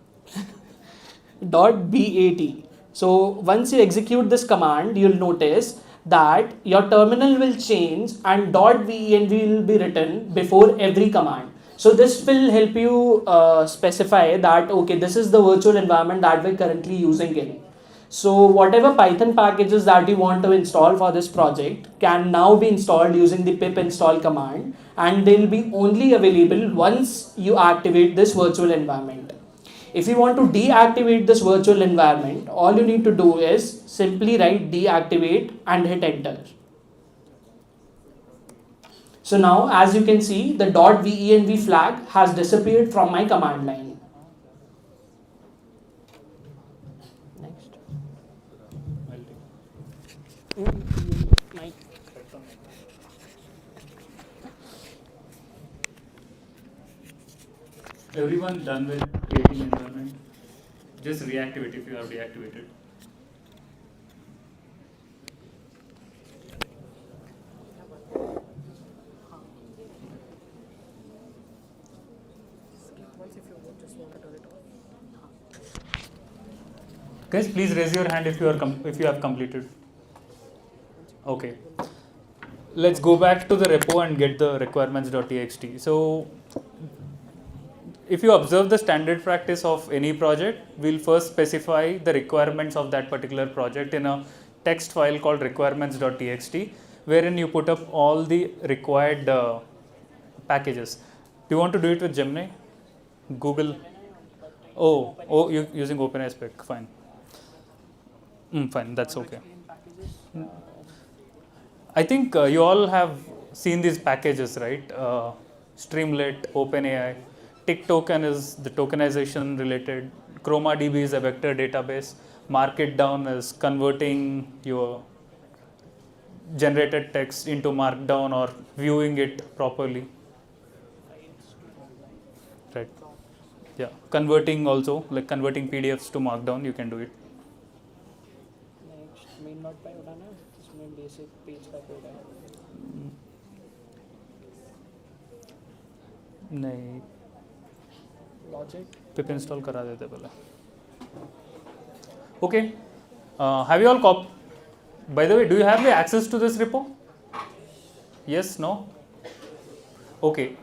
Speaker 7: .bat. So once you execute this command, you'll notice that your terminal will change and .venv will be written before every command. So this will help you specify that, okay, this is the virtual environment that we're currently using in. So whatever Python packages that you want to install for this project can now be installed using the pip install command, and they'll be only available once you activate this virtual environment. If you want to deactivate this virtual environment, all you need to do is simply write deactivate and hit enter. So now, as you can see, the .venv flag has disappeared from my command line. Next.
Speaker 1: Everyone done with creating environment? Just reactivate if you have deactivated. Guys, please raise your hand if you have completed. Okay. Let's go back to the repo and get the requirements.txt. So if you observe the standard practice of any project, we'll first specify the requirements of that particular project in a text file called requirements.txt, wherein you put up all the required packages. Do you want to do it with Gemini? Google? Oh, you're using OpenAI spec, fine. Fine, that's okay. I think you all have seen these packages, right? Streamlit, OpenAI. Tick token is the tokenization related. ChromaDB is a vector database. Markdown is converting your generated text into Markdown or viewing it properly. Right. Yeah. Converting also, like converting PDFs to Markdown, you can do it.
Speaker 7: Next, main.py उठाना है, इसमें basic page का code है.
Speaker 1: नहीं.
Speaker 7: Logic.
Speaker 1: Pip install करा देते पहले. Okay. Have you all by the way, do you have the access to this repo? Yes, no? Okay.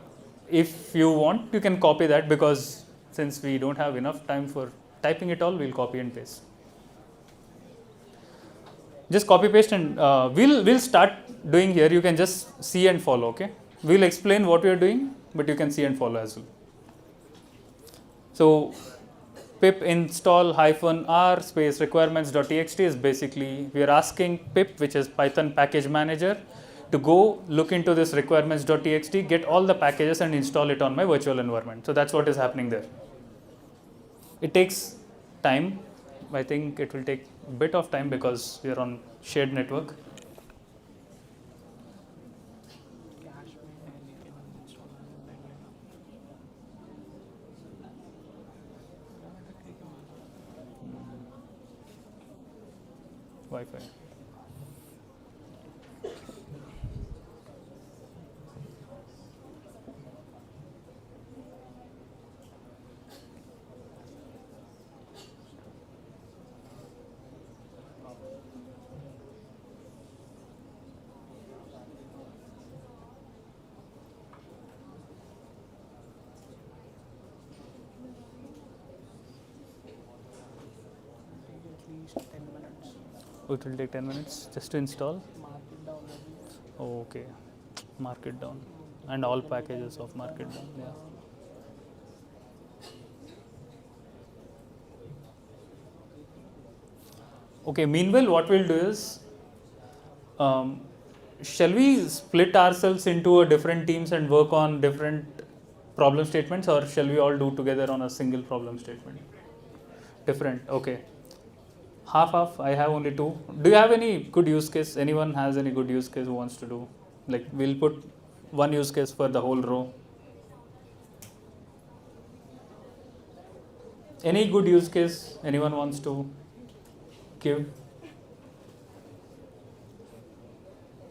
Speaker 1: If you want, you can copy that, because since we don't have enough time for typing it all, we'll copy and paste. Just copy paste and we'll start doing here. You can just see and follow, okay? We'll explain what we are doing, but you can see and follow as well. So pip install -r space requirements.txt is basically we are asking pip, which is Python package manager, to go look into this requirements.txt, get all the packages and install it on my virtual environment. So that's what is happening there. It takes time. I think it will take a bit of time because we are on shared network. Wi-Fi. Oh, it will take 10 minutes just to install? Oh, okay. Mark it down. And all packages of mark it down. Yeah. Okay, meanwhile, what we'll do is, shall we split ourselves into a different teams and work on different problem statements, or shall we all do together on a single problem statement? Different, okay. Half. I have only 2. Do you have any good use case? Anyone has any good use case who wants to do? Like, we'll put one use case for the whole row. Any good use case anyone wants to give?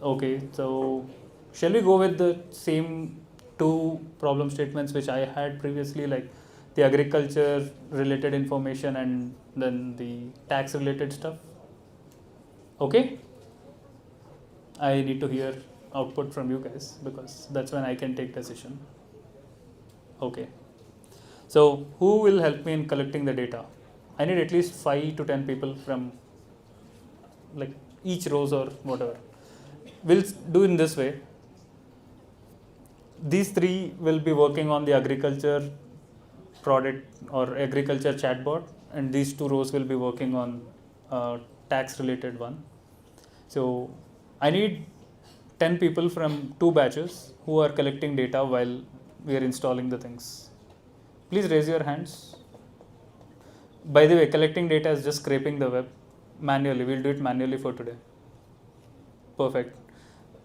Speaker 1: Okay, so shall we go with the same 2 problem statements which I had previously, like the agriculture related information and then the tax related stuff? Okay, I need to hear output from you guys because that's when I can take decision. Okay, so who will help me in collecting the data? I need at least 5 to 10 people from like each rows or whatever. We'll do in this way. These 3 will be working on the agriculture product or agriculture chatbot, and these 2 rows will be working on tax related one. So I need 10 people from 2 batches who are collecting data while we are installing the things. Please raise your hands. By the way, collecting data is just scraping the web manually. We'll do it manually for today. Perfect.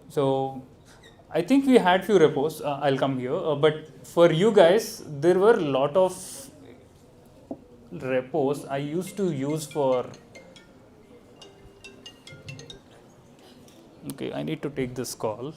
Speaker 1: So I think we had few repos. I'll come here. But for you guys, there were a lot of repos I used to use for. Okay, I need to take this call.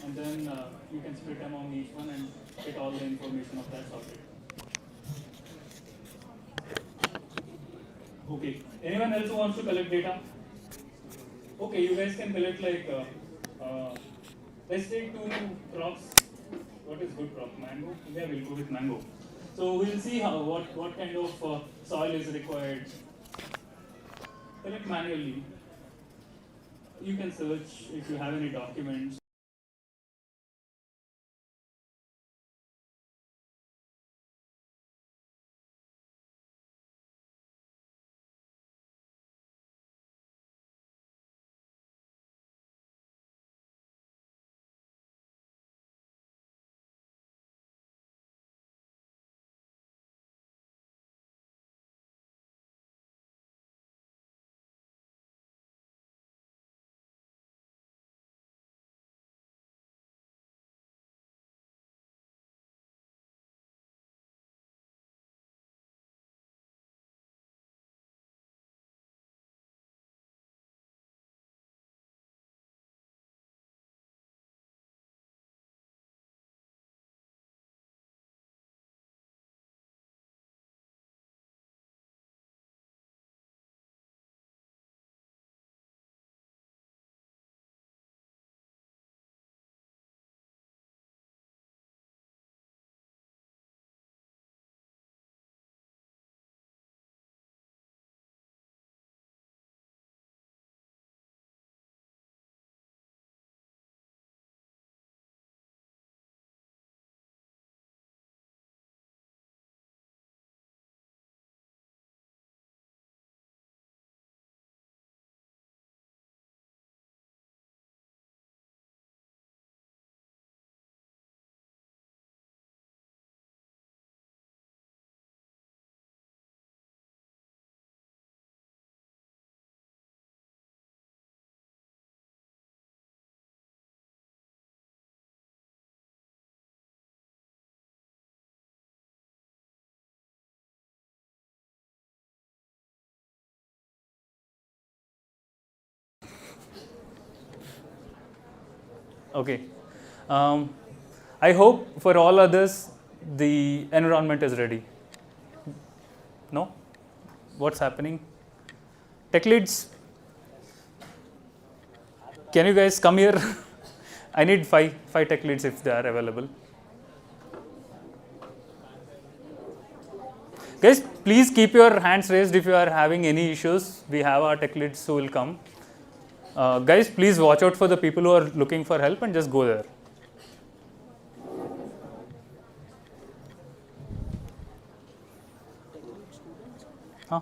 Speaker 1: and then you can split among each one and get all the information of that sorted. Okay. Anyone else who wants to collect data? Okay, you guys can collect like, let's take 2 crops. What is good crop? Mango? Yeah, we'll go with mango. So we'll see what kind of soil is required. Collect manually. You can search if you have any documents. Okay. I hope for all others the environment is ready. No? What's happening? Tech leads, can you guys come here? I need five tech leads if they are available. Guys, please keep your hands raised if you are having any issues. We have our tech leads who will come. Guys, please watch out for the people who are looking for help and just go there. Huh?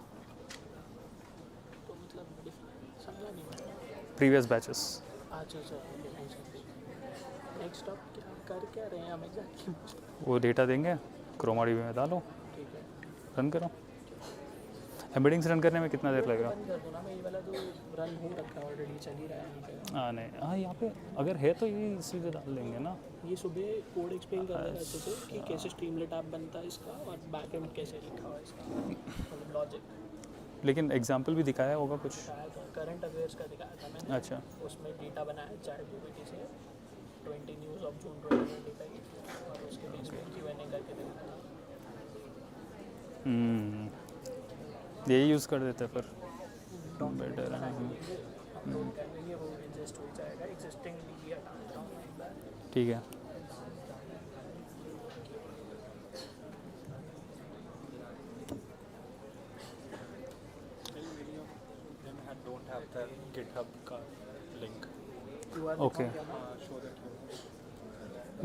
Speaker 1: Previous batches. वो data देंगे Croma dB में डालो run करो embeddings run करने में कितना देर लगेगा हाँ नहीं हाँ यहाँ पे अगर है तो ये सीधे डाल देंगे ना
Speaker 7: ये सुबह कोड एक्सप्लेन कर रहे हैं अच्छे से कि कैसे स्ट्रीमलेट ऐप बनता है इसका और बैकएंड कैसे लिखा हुआ है इसका मतलब लॉजिक
Speaker 1: लेकिन एग्जांपल भी दिखाया होगा कुछ
Speaker 7: करंट अफेयर्स का दिखाया था मैंने
Speaker 1: अच्छा
Speaker 7: उसमें डेटा बनाया चैटजीपीटी से 20 न्यूज़ ऑफ जून 2025 और उसके बेस पे Q&A करके दिखाया
Speaker 1: यही यूज़ कर देते हैं पर बेटर है
Speaker 7: वो एडजस्ट हो जाएगा एग्जिस्टिंग मीडिया
Speaker 1: ठीक है
Speaker 5: Don't have the GitHub link.
Speaker 1: Okay.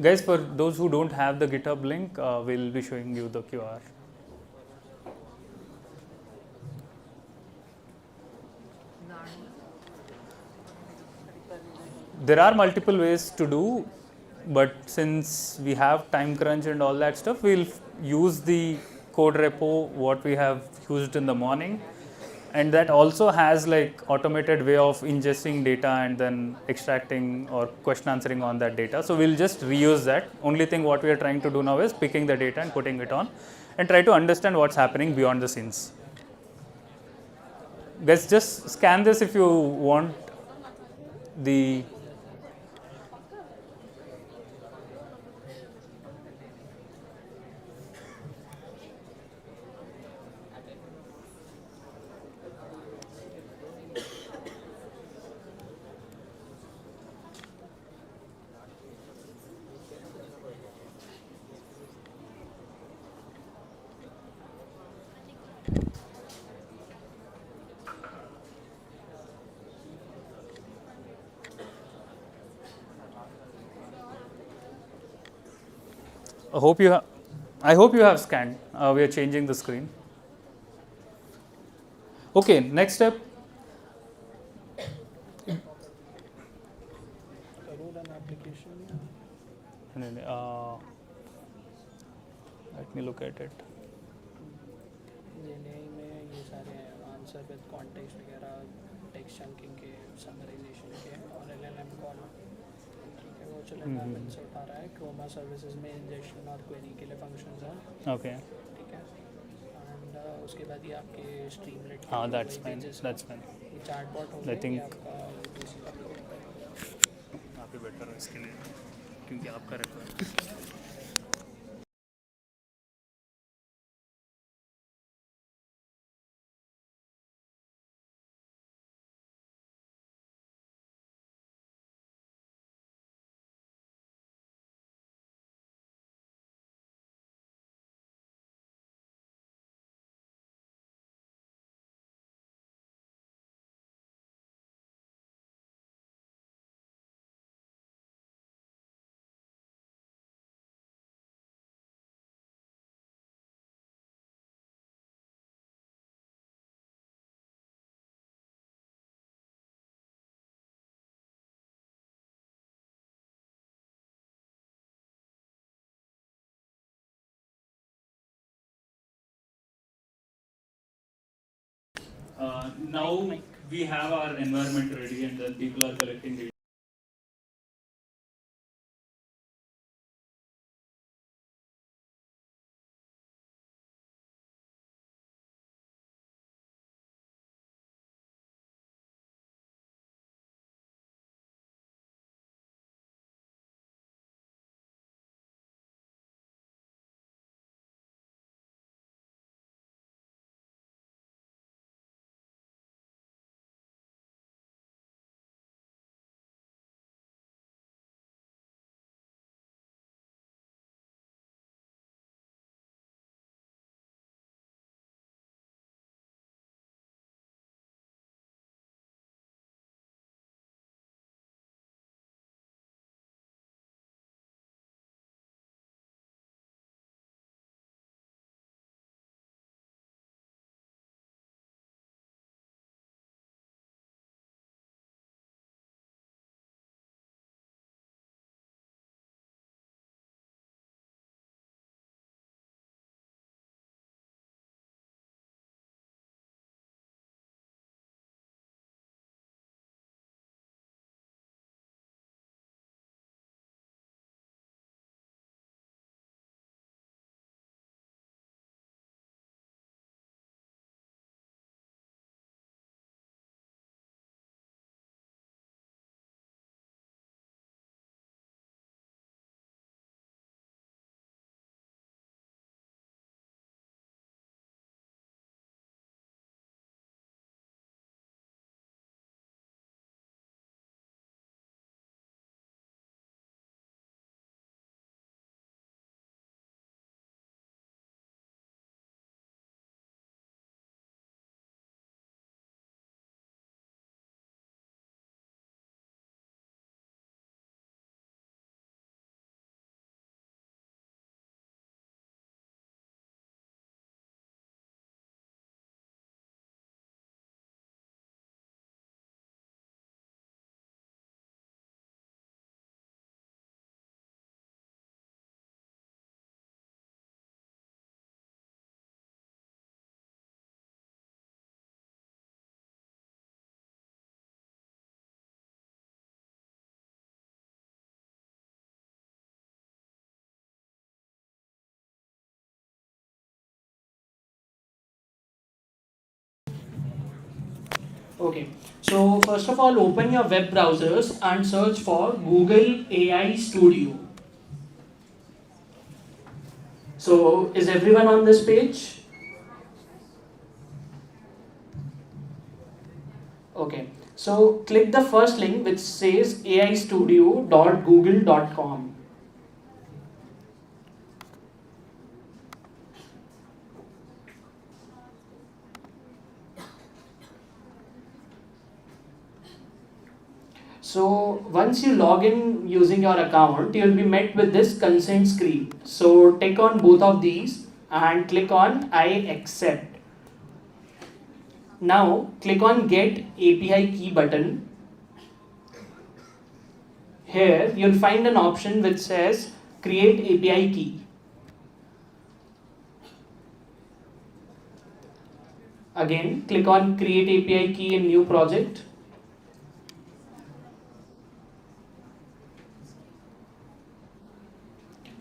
Speaker 1: Guys, for those who don't have the GitHub link, we'll be showing you the QR. There are multiple ways to do, but since we have time crunch and all that stuff, we'll use the code repo what we have used in the morning, and that also has like automated way of ingesting data and then extracting or question answering on that data. So we'll just reuse that. Only thing what we are trying to do now is picking the data and putting it on and try to understand what's happening beyond the scenes. Guys, just scan this if you want the I hope you have scanned. We are changing the screen. Okay, next step. Let me look at it.
Speaker 7: GenAI में ये सारे answer with context वगैरह, text chunking के, summarization के और LLM call, ठीक है, virtual environment से उठा रहा है. क्रोमा सर्विसेज में इंजेक्शन और क्वेरी के लिए फंक्शंस हैं.
Speaker 1: Okay.
Speaker 7: ठीक है. एंड उसके बाद ये आपके स्ट्रीमलेट.
Speaker 1: हाँ, that's fine. That's fine.
Speaker 7: ये चैटबॉट हो
Speaker 1: I
Speaker 7: गया.
Speaker 1: think-
Speaker 7: ये आपका UPC का प्रोजेक्ट है.
Speaker 1: आप ही बेटर है इसके लिए, क्योंकि आपका requirement. Now we have our environment ready, and then people are collecting data.
Speaker 7: Okay, so first of all, open your web browsers and search for Google AI Studio. So, is everyone on this page? Okay, so click the first link which says aistudio.google.com. So once you log in using your account, you'll be met with this consent screen. So tick on both of these and click on I accept. Now click on get API key button. Here you'll find an option which says create API key. Again click on create API key in new project.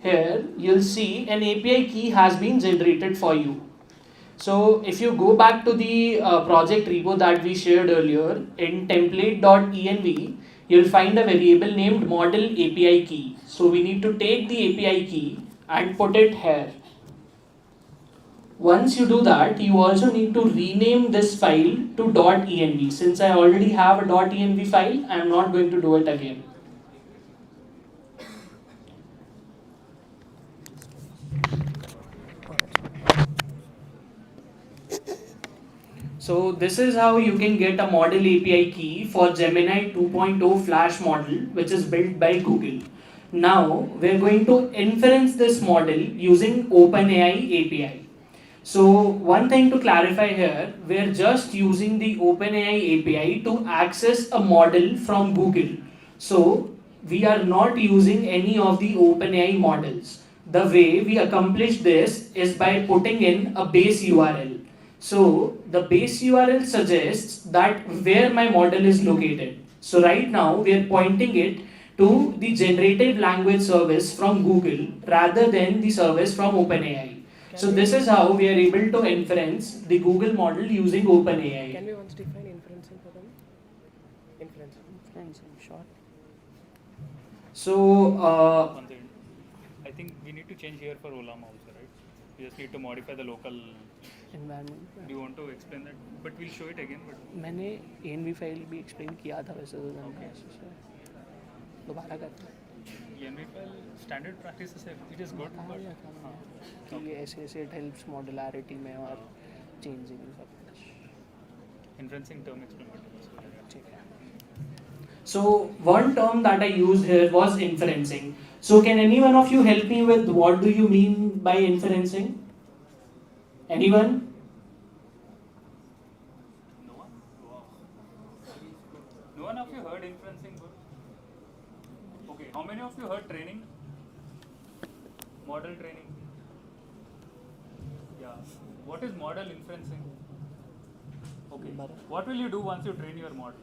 Speaker 7: Here you'll see an API key has been generated for you. So if you go back to the project repo that we shared earlier, in template.env, you'll find a variable named model API key. So we need to take the API key and put it here. Once you do that, you also need to rename this file to .env. Since I already have a .env file, I am not going to do it again. So this is how you can get a model API key for Gemini 2.0 Flash model, which is built by Google. Now we're going to inference this model using OpenAI API. So one thing to clarify here, we're just using the OpenAI API to access a model from Google. So we are not using any of the OpenAI models. The way we accomplish this is by putting in a base URL. So the base URL suggests that where my model is located. So right now we are pointing it to the generative language service from Google rather than the service from OpenAI. So this is how we are able to inference the Google model using OpenAI.
Speaker 8: Can we once define inferencing for them? Inferencing, short.
Speaker 7: So
Speaker 1: I think we need to change here for Olam also, right? We just need to modify the local
Speaker 8: environment.
Speaker 1: Do you want to explain that? But we'll show it again. But
Speaker 8: मैंने env file भी explain किया था वैसे तो मैंने दोबारा करते हैं
Speaker 1: env file standard practices है, it is good, but
Speaker 8: कि ऐसे ऐसे it helps modularity में और changing सब कुछ
Speaker 1: inferencing term explain.
Speaker 8: ठीक है.
Speaker 7: So one term that I used here was inferencing. So can any one of you help me with what do you mean by inferencing? Anyone?
Speaker 1: No one? Wow. No one of you heard inferencing good? Okay, how many of you heard training? Model training? Yeah. What is model inferencing? Okay. What will you do once you train your model?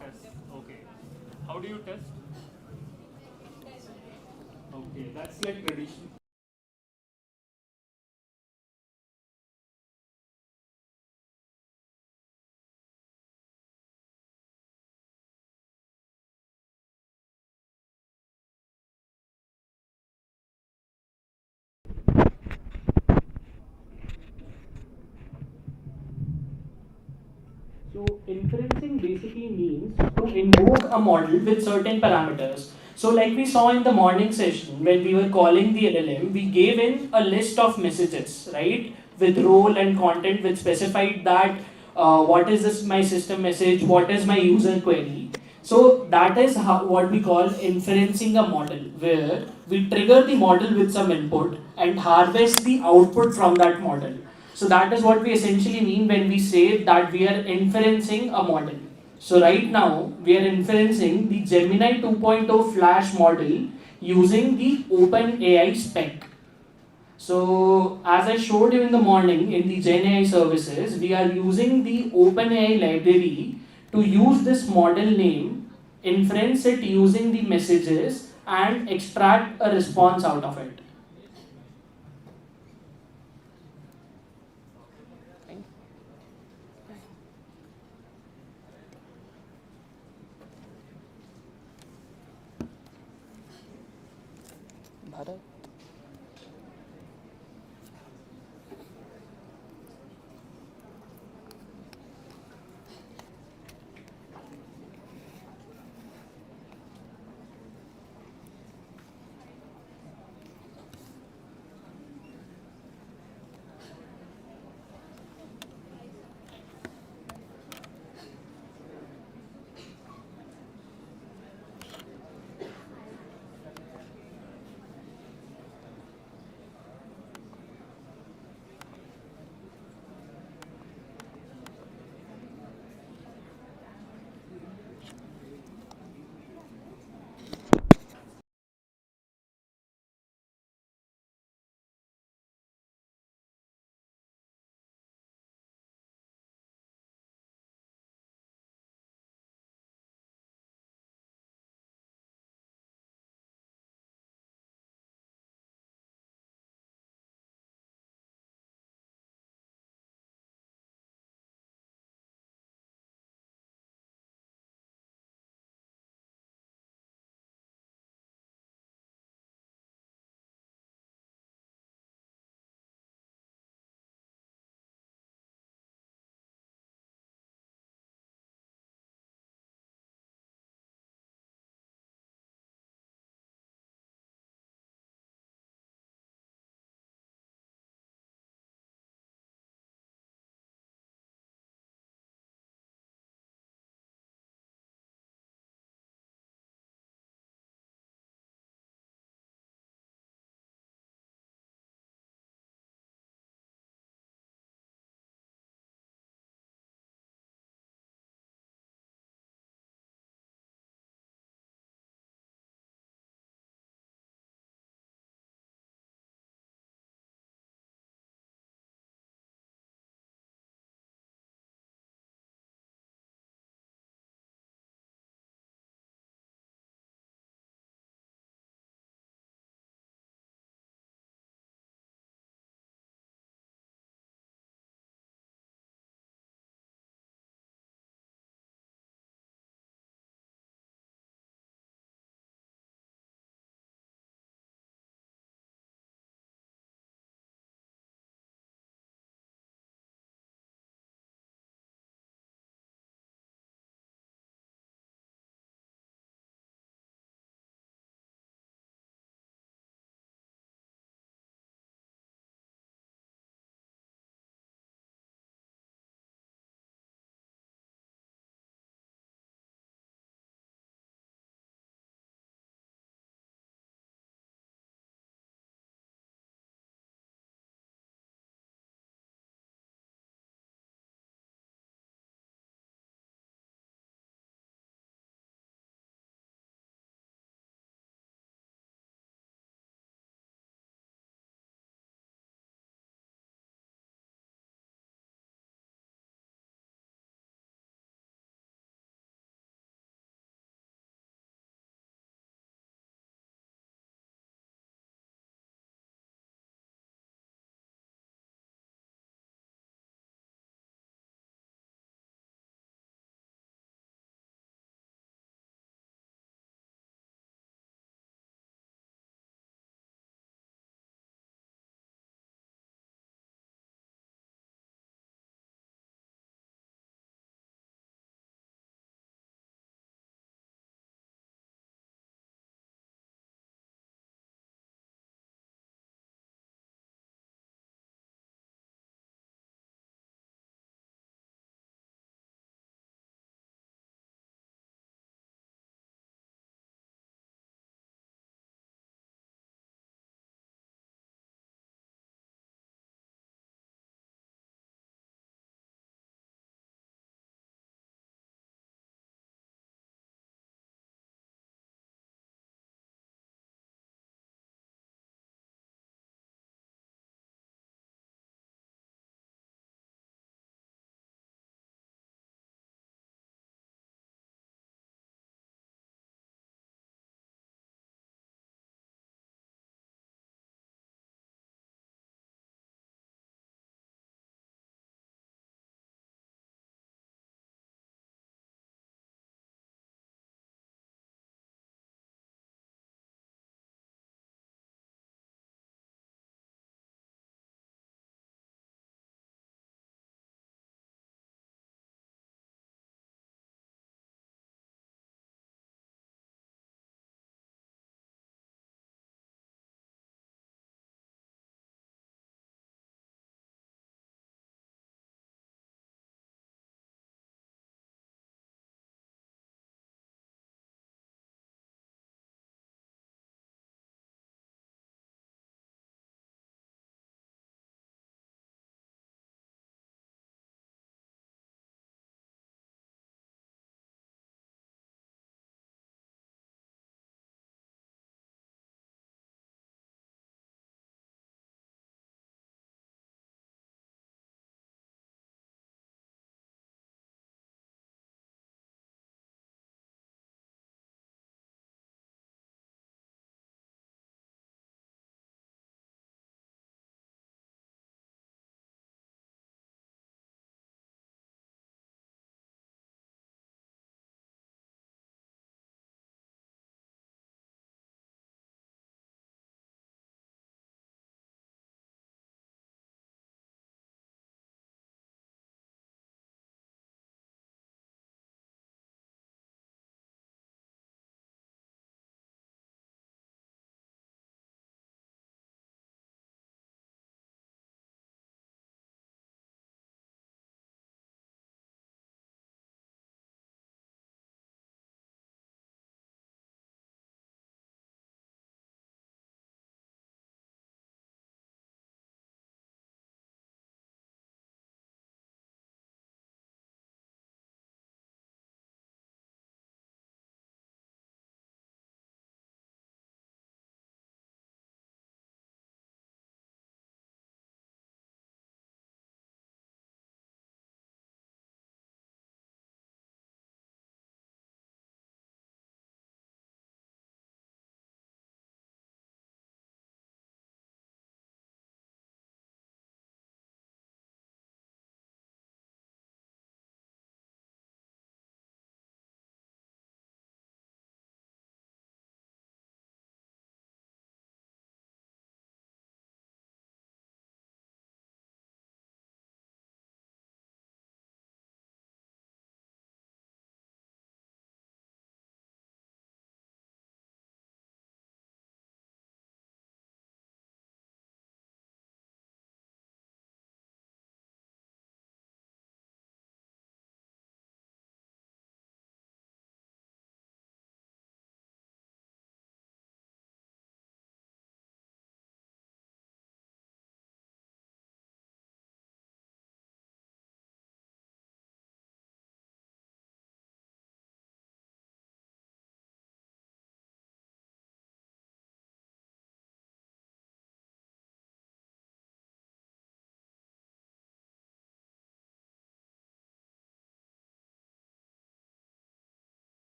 Speaker 1: Test. Okay. How do you test? Okay, that's like tradition.
Speaker 7: So inferencing basically means to invoke a model with certain parameters. So like we saw in the morning session when we were calling the LLM, we gave in a list of messages, right? With role and content which specified that what is this my system message, what is my user query. So that is what we call inferencing a model, where we trigger the model with some input and harvest the output from that model. So that is what we essentially mean when we say that we are inferencing a model. So right now we are inferencing the Gemini 2.0 Flash model using the OpenAI spec. So as I showed you in the morning in the GenAI services, we are using the OpenAI library to use this model name, inference it using the messages and extract a response out of it.
Speaker 8: Bharat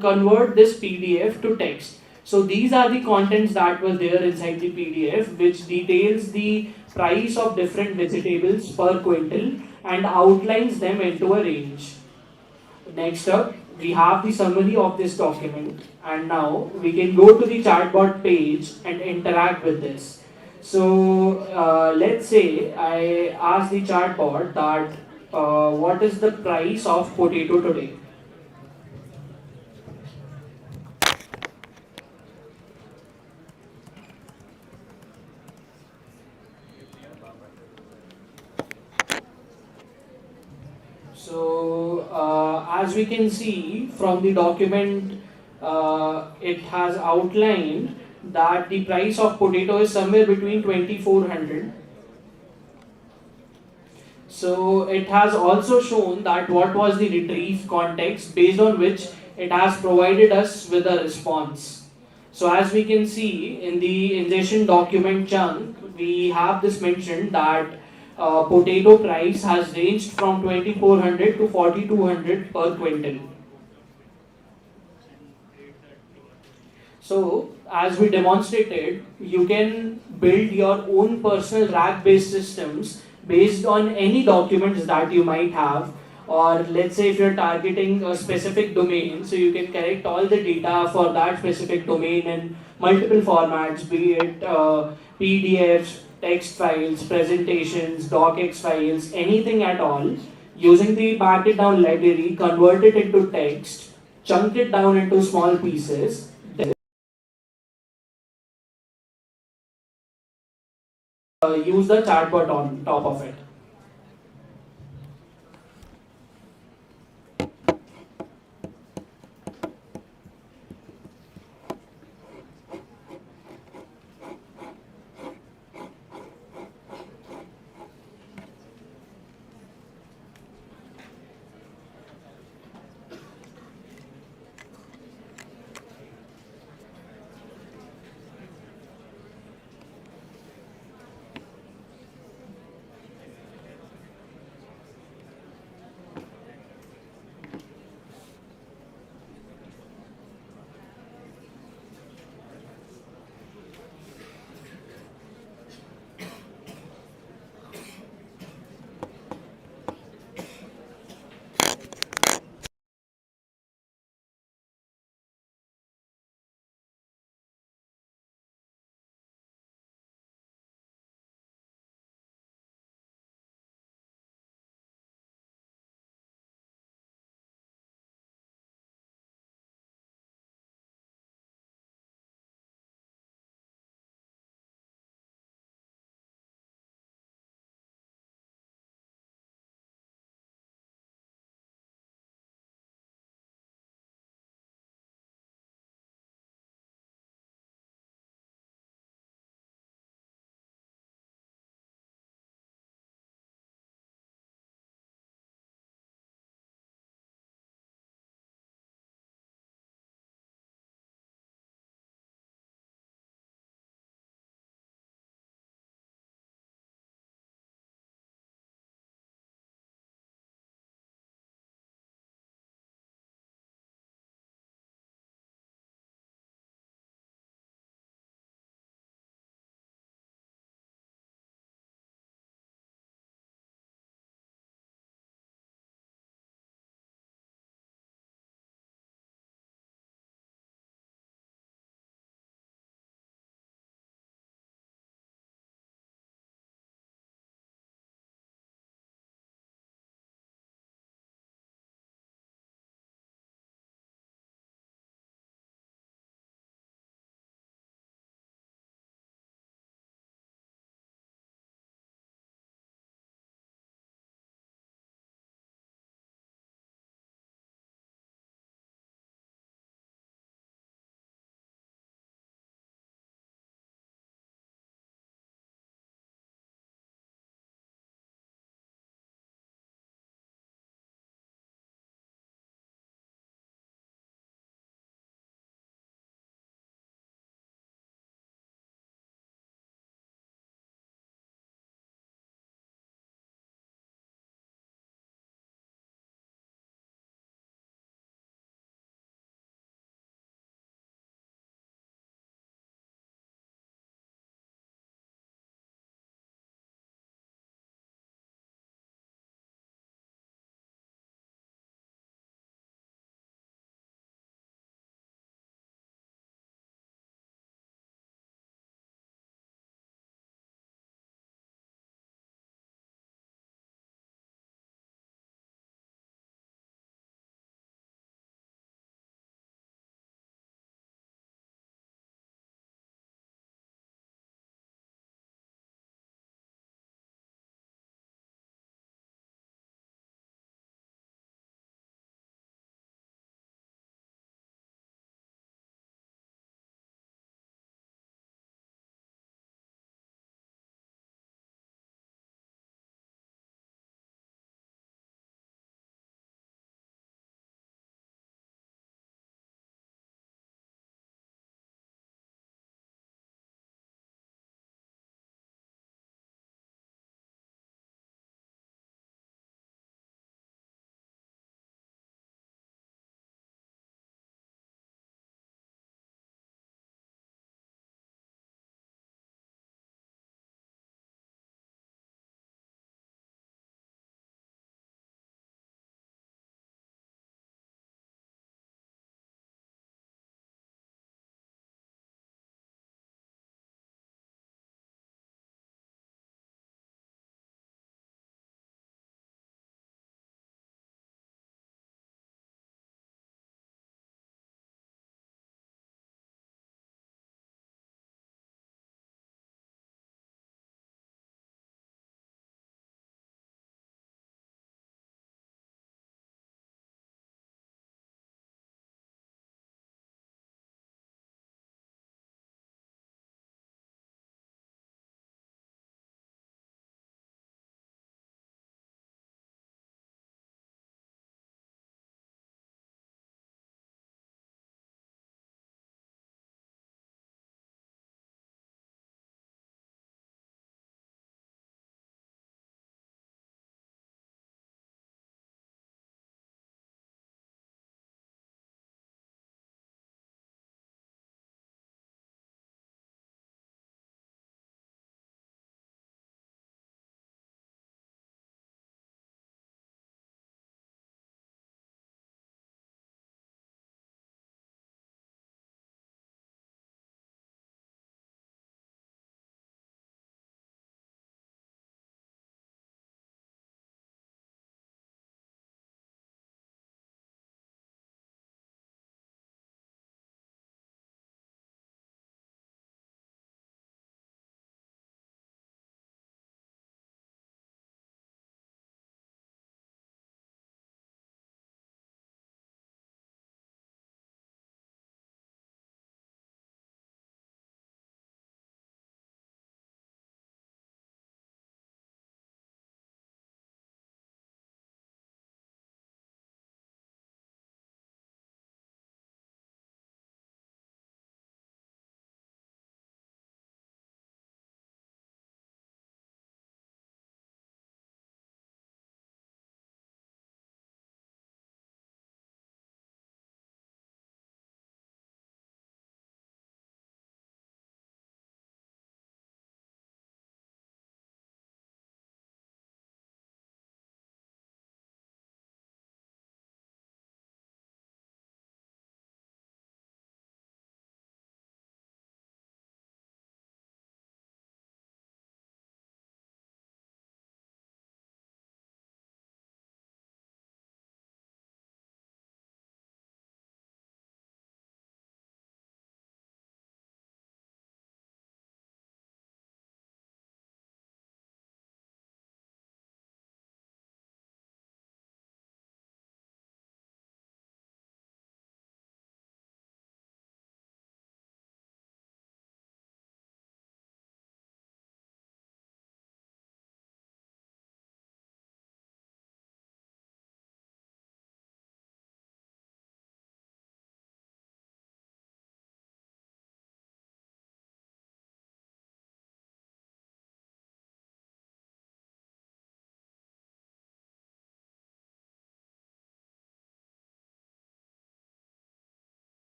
Speaker 7: convert this PDF to text. So these are the contents that were there inside the PDF, which details the price of different vegetables per quintal and outlines them into a range. Next up, we have the summary of this document, and now we can go to the chatbot page and interact with this. So let's say I ask the chatbot that what is the price of potato today? So as we can see from the document, it has outlined that the price of potato is somewhere between 2400. So it has also shown that what was the retrieve context based on which it has provided us with a response. So as we can see in the ingestion document chunk, we have this mentioned that potato price has ranged from 2400 to 4200 per quintal. So, as we demonstrated, you can build your own personal RAG-based systems based on any documents that you might have, or let's say if you're targeting a specific domain, so you can collect all the data for that specific domain in multiple formats, be it PDFs, text files, presentations, docx files, anything at all, using the mark it down library, convert it into text, chunk it down into small pieces, use the chatbot on top of it.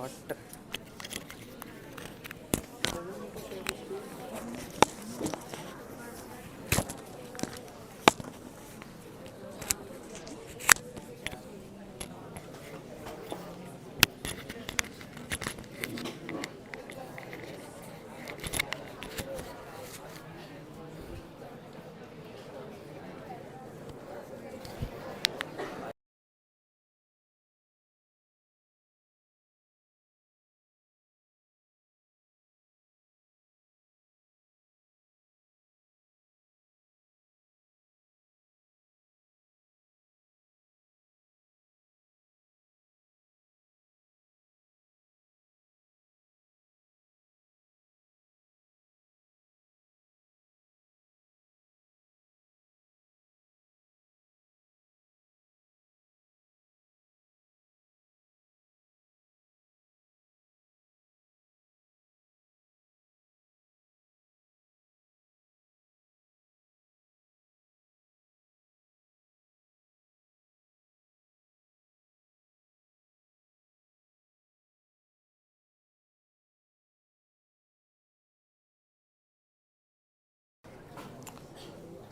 Speaker 7: What?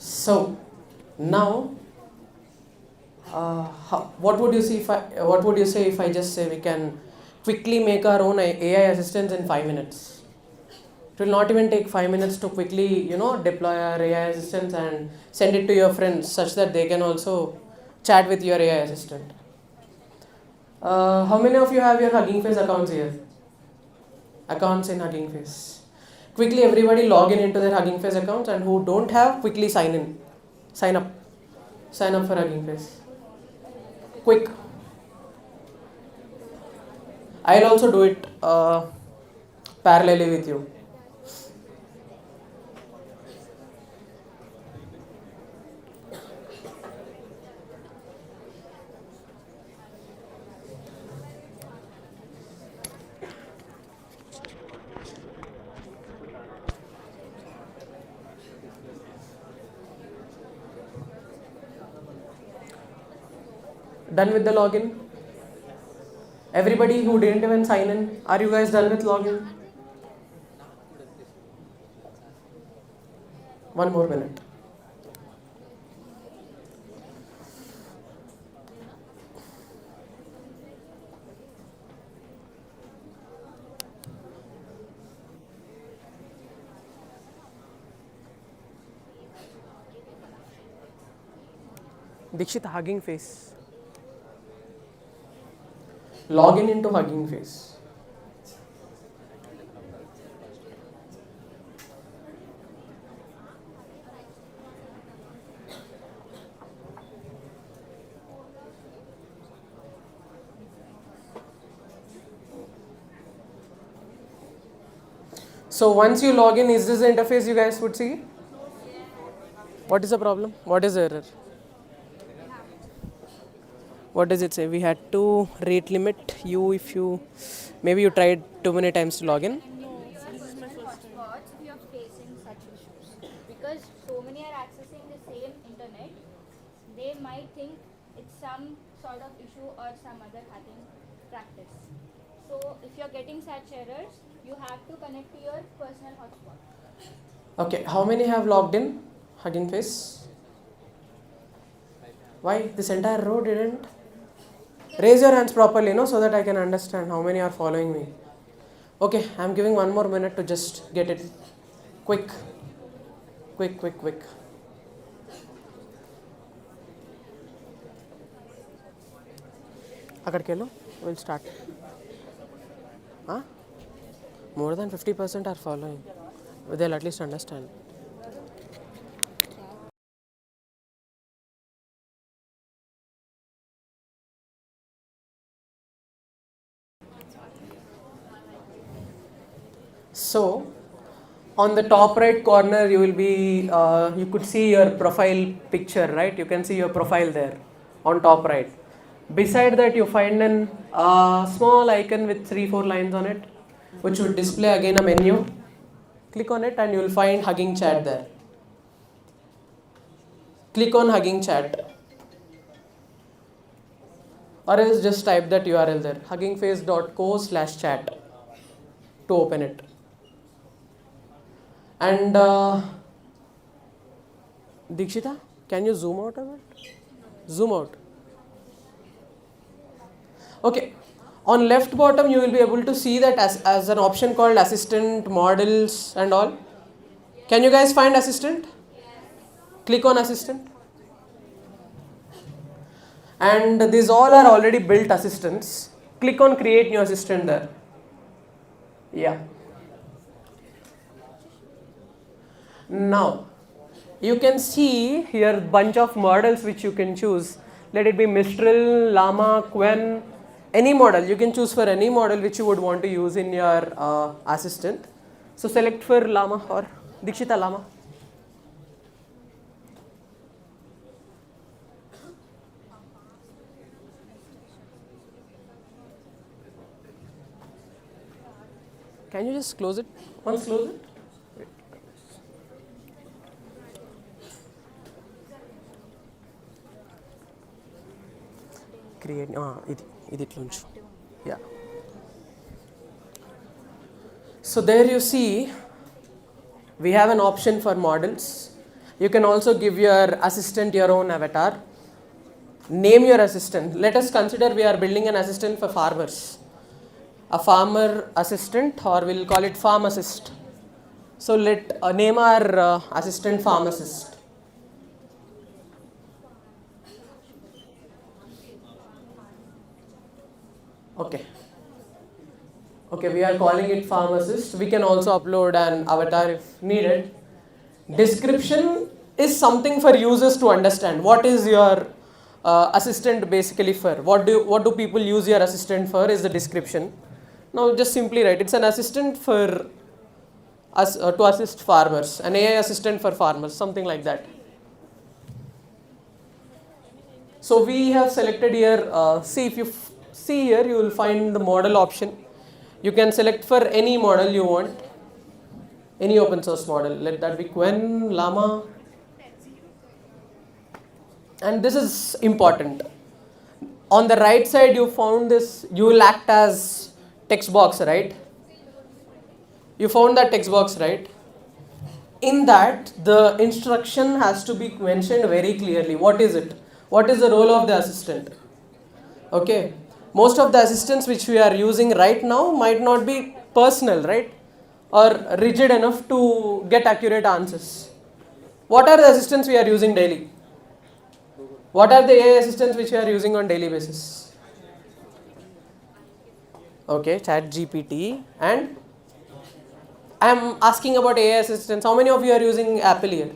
Speaker 7: So now, what would you say if I just say we can quickly make our own AI assistants in 5 minutes? It will not even take 5 minutes to quickly, deploy our AI assistants and send it to your friends such that they can also chat with your AI assistant. How many of you have your Hugging Face accounts here? Accounts in Hugging Face. Quickly, everybody log in into their Hugging Face accounts, and who don't have, quickly sign in. Sign up. Sign up for Hugging Face. Quick. I'll also do it parallelly with you. Done with the login? Everybody who didn't even sign in, are you guys done with login? 1 more minute. Dikshit, Hugging Face. Log in into Hugging Face. So once you log in, is this the interface you guys would see? What is the problem? What is the error? What does it say? We had to rate limit you if you, maybe you tried too many times to log in.
Speaker 4: Hotspots if you are facing such issues, because so many are accessing the same internet, they might think it's some sort of issue or some other hacking practice. So if you are getting such errors, you have to connect to your personal hotspot.
Speaker 7: Okay, how many have logged in? Hugging Face. Why this entire row didn't? Raise your hands properly, so that I can understand how many are following me. Okay, I'm giving 1 more minute to just get it. Quick. Akadkello, we'll start. Huh? More than 50% are following. They'll at least understand. So, on the top right corner, you could see your profile picture, right? You can see your profile there on top right. Beside that, you find an small icon with 3-4 lines on it, which would display again a menu. Click on it and you will find Hugging Chat there. Click on Hugging Chat. or else just type that URL there, huggingface.co/chat, to open it. And Dikshita, can you zoom out a bit? Zoom out. Okay. On left bottom, you will be able to see that as an option called assistant, models and all. Can you guys find assistant? Click on assistant. And these all are already built assistants. Click on create new assistant there. Yeah. Now, you can see here bunch of models which you can choose. Let it be Mistral, Llama, Quen, any model. You can choose for any model which you would want to use in your assistant. So select for Llama or Dikshita Llama. Can you just close it? Once close it. Create. It launch. Yeah. So there you see, we have an option for models. You can also give your assistant your own avatar. Name your assistant. Let us consider we are building an assistant for farmers. A farmer assistant, or we'll call it farm assist. So let name our assistant farm assist. Okay. Okay, we are calling it farm assist. We can also upload an avatar if needed. Description is something for users to understand. What is your assistant basically for? What do people use your assistant for is the description. Now just simply write, it's an assistant for us to assist farmers, an AI assistant for farmers, something like that. So we have selected here, see if you see here, you will find the model option. You can select for any model you want, any open source model. Let that be Quen, Llama. And this is important. On the right side, you found this, you will act as text box, right? You found that text box, right? In that, the instruction has to be mentioned very clearly. What is it? What is the role of the assistant? Okay. Most of the assistants which we are using right now might not be personal, right? Or rigid enough to get accurate answers. What are the assistants we are using daily? What are the AI assistants which we are using on daily basis? Okay, ChatGPT. And I am asking about AI assistants. How many of you are using Apple here?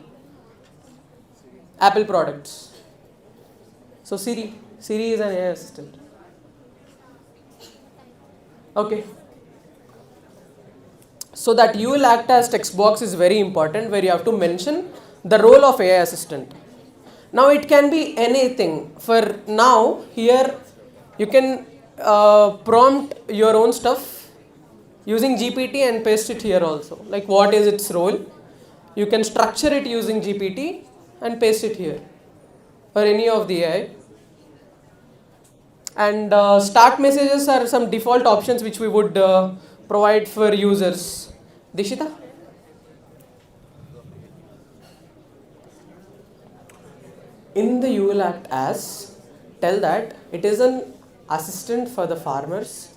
Speaker 7: Apple products. So Siri is an AI assistant. Okay. So that you will act as text box is very important, where you have to mention the role of AI assistant. Now it can be anything. For now, here you can prompt your own stuff using GPT and paste it here also. Like what is its role? You can structure it using GPT and paste it here for any of the AI. And start messages are some default options which we would provide for users. Dishita? In the you will act as, tell that it is an assistant for the farmers.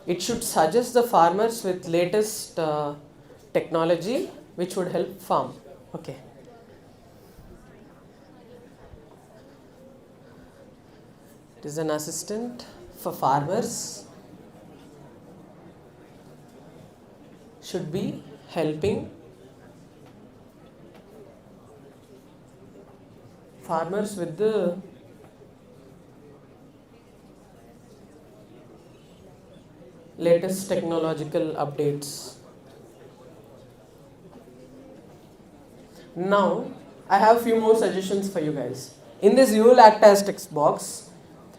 Speaker 7: It should suggest the farmers with latest technology which would help farm. Okay. It is an assistant for farmers. Should be helping farmers with the latest technological updates. Now, I have few more suggestions for you guys. In this you will act as text box.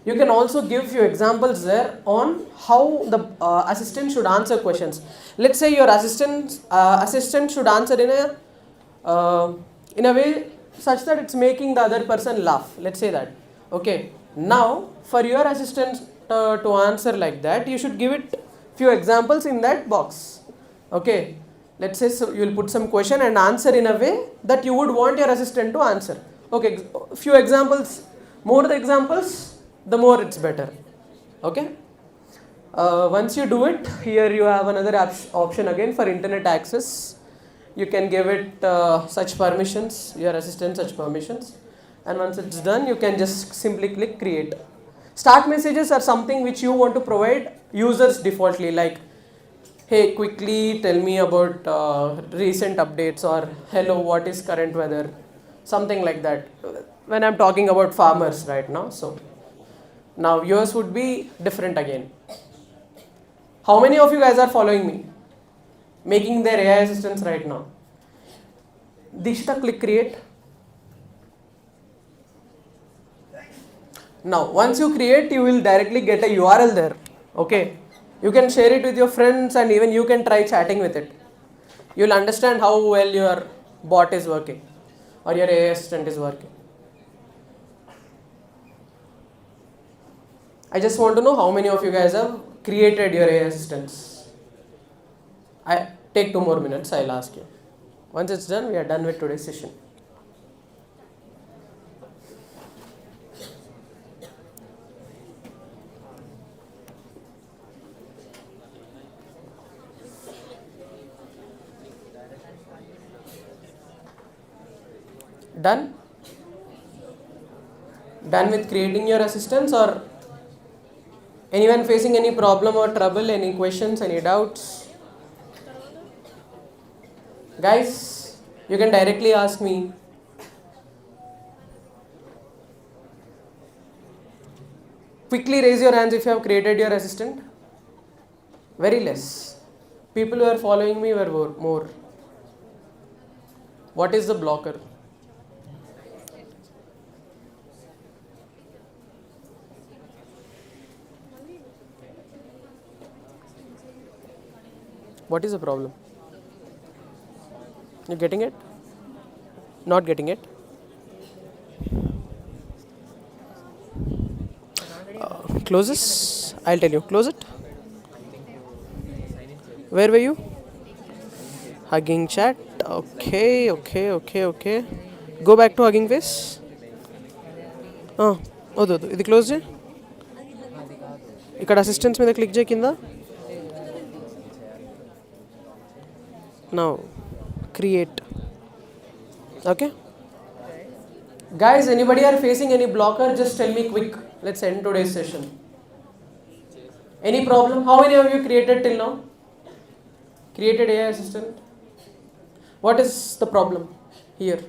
Speaker 7: You can also give few examples there on how the assistant should answer questions. Let's say your assistant should answer in a way such that it's making the other person laugh. Let's say that. Okay. Now, for your assistant to answer like that, you should give it few examples in that box. Okay, let's say so you will put some question and answer in a way that you would want your assistant to answer. Okay, few examples. More the examples, the more it's better. Okay. Once you do it, here you have another option again for internet access. You can give it such permissions, your assistant such permissions, and once it's done, you can just simply click create. Start messages are something which you want to provide users defaultly, like hey, quickly tell me about recent updates, or hello, what is current weather, something like that. When I'm talking about farmers right now, so now yours would be different again. How many of you guys are following me? Making their AI assistants right now. Dishta, click create. Now, once you create, you will directly get a URL there. Okay. You can share it with your friends and even you can try chatting with it. You will understand how well your bot is working or your AI assistant is working. I just want to know how many of you guys have created your AI assistants. I take 2 more minutes, I'll ask you. Once it's done, we are done with today's session. Done? Done with creating your assistants, or anyone facing any problem or trouble, any questions, any doubts? Guys, you can directly ask me. Quickly raise your hands if you have created your assistant. Very less. People who are following me were more. What is the blocker? What is the problem? You getting it? Not getting it? Close this. I'll tell you. Close it. Where were you? Hugging chat. Okay. Go back to hugging face. ఇది close చేయి. ఇక్కడ assistants మీద click చేయి కింద. Now create. Okay, guys, anybody are facing any blocker, just tell me quick. Let's end today's session. Any problem? How many of you created till now? Created AI assistant? What is the problem here?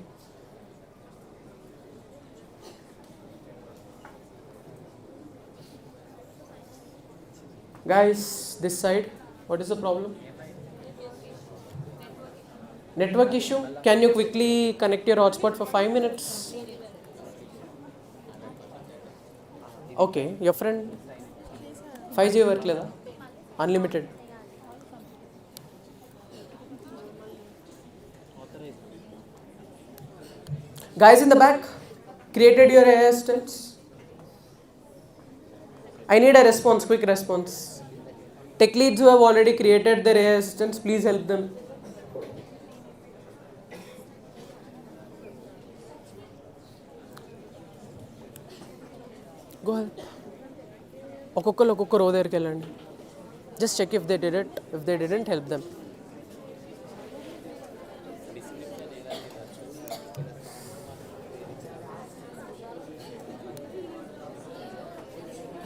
Speaker 7: Guys, this side, what is the problem? Network issue. Can you quickly connect your hotspot for 5 minutes? Okay, your friend 5G work leda? Unlimited. Guys in the back, created your AI assistants? I need a response, quick response. Tech leads who have already created their AI assistants, please help them. Go ahead. ఒక్కొక్కరు దగ్గరికి వెళ్ళండి. Just check if they did it. If they didn't, help them.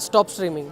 Speaker 7: Stop streaming.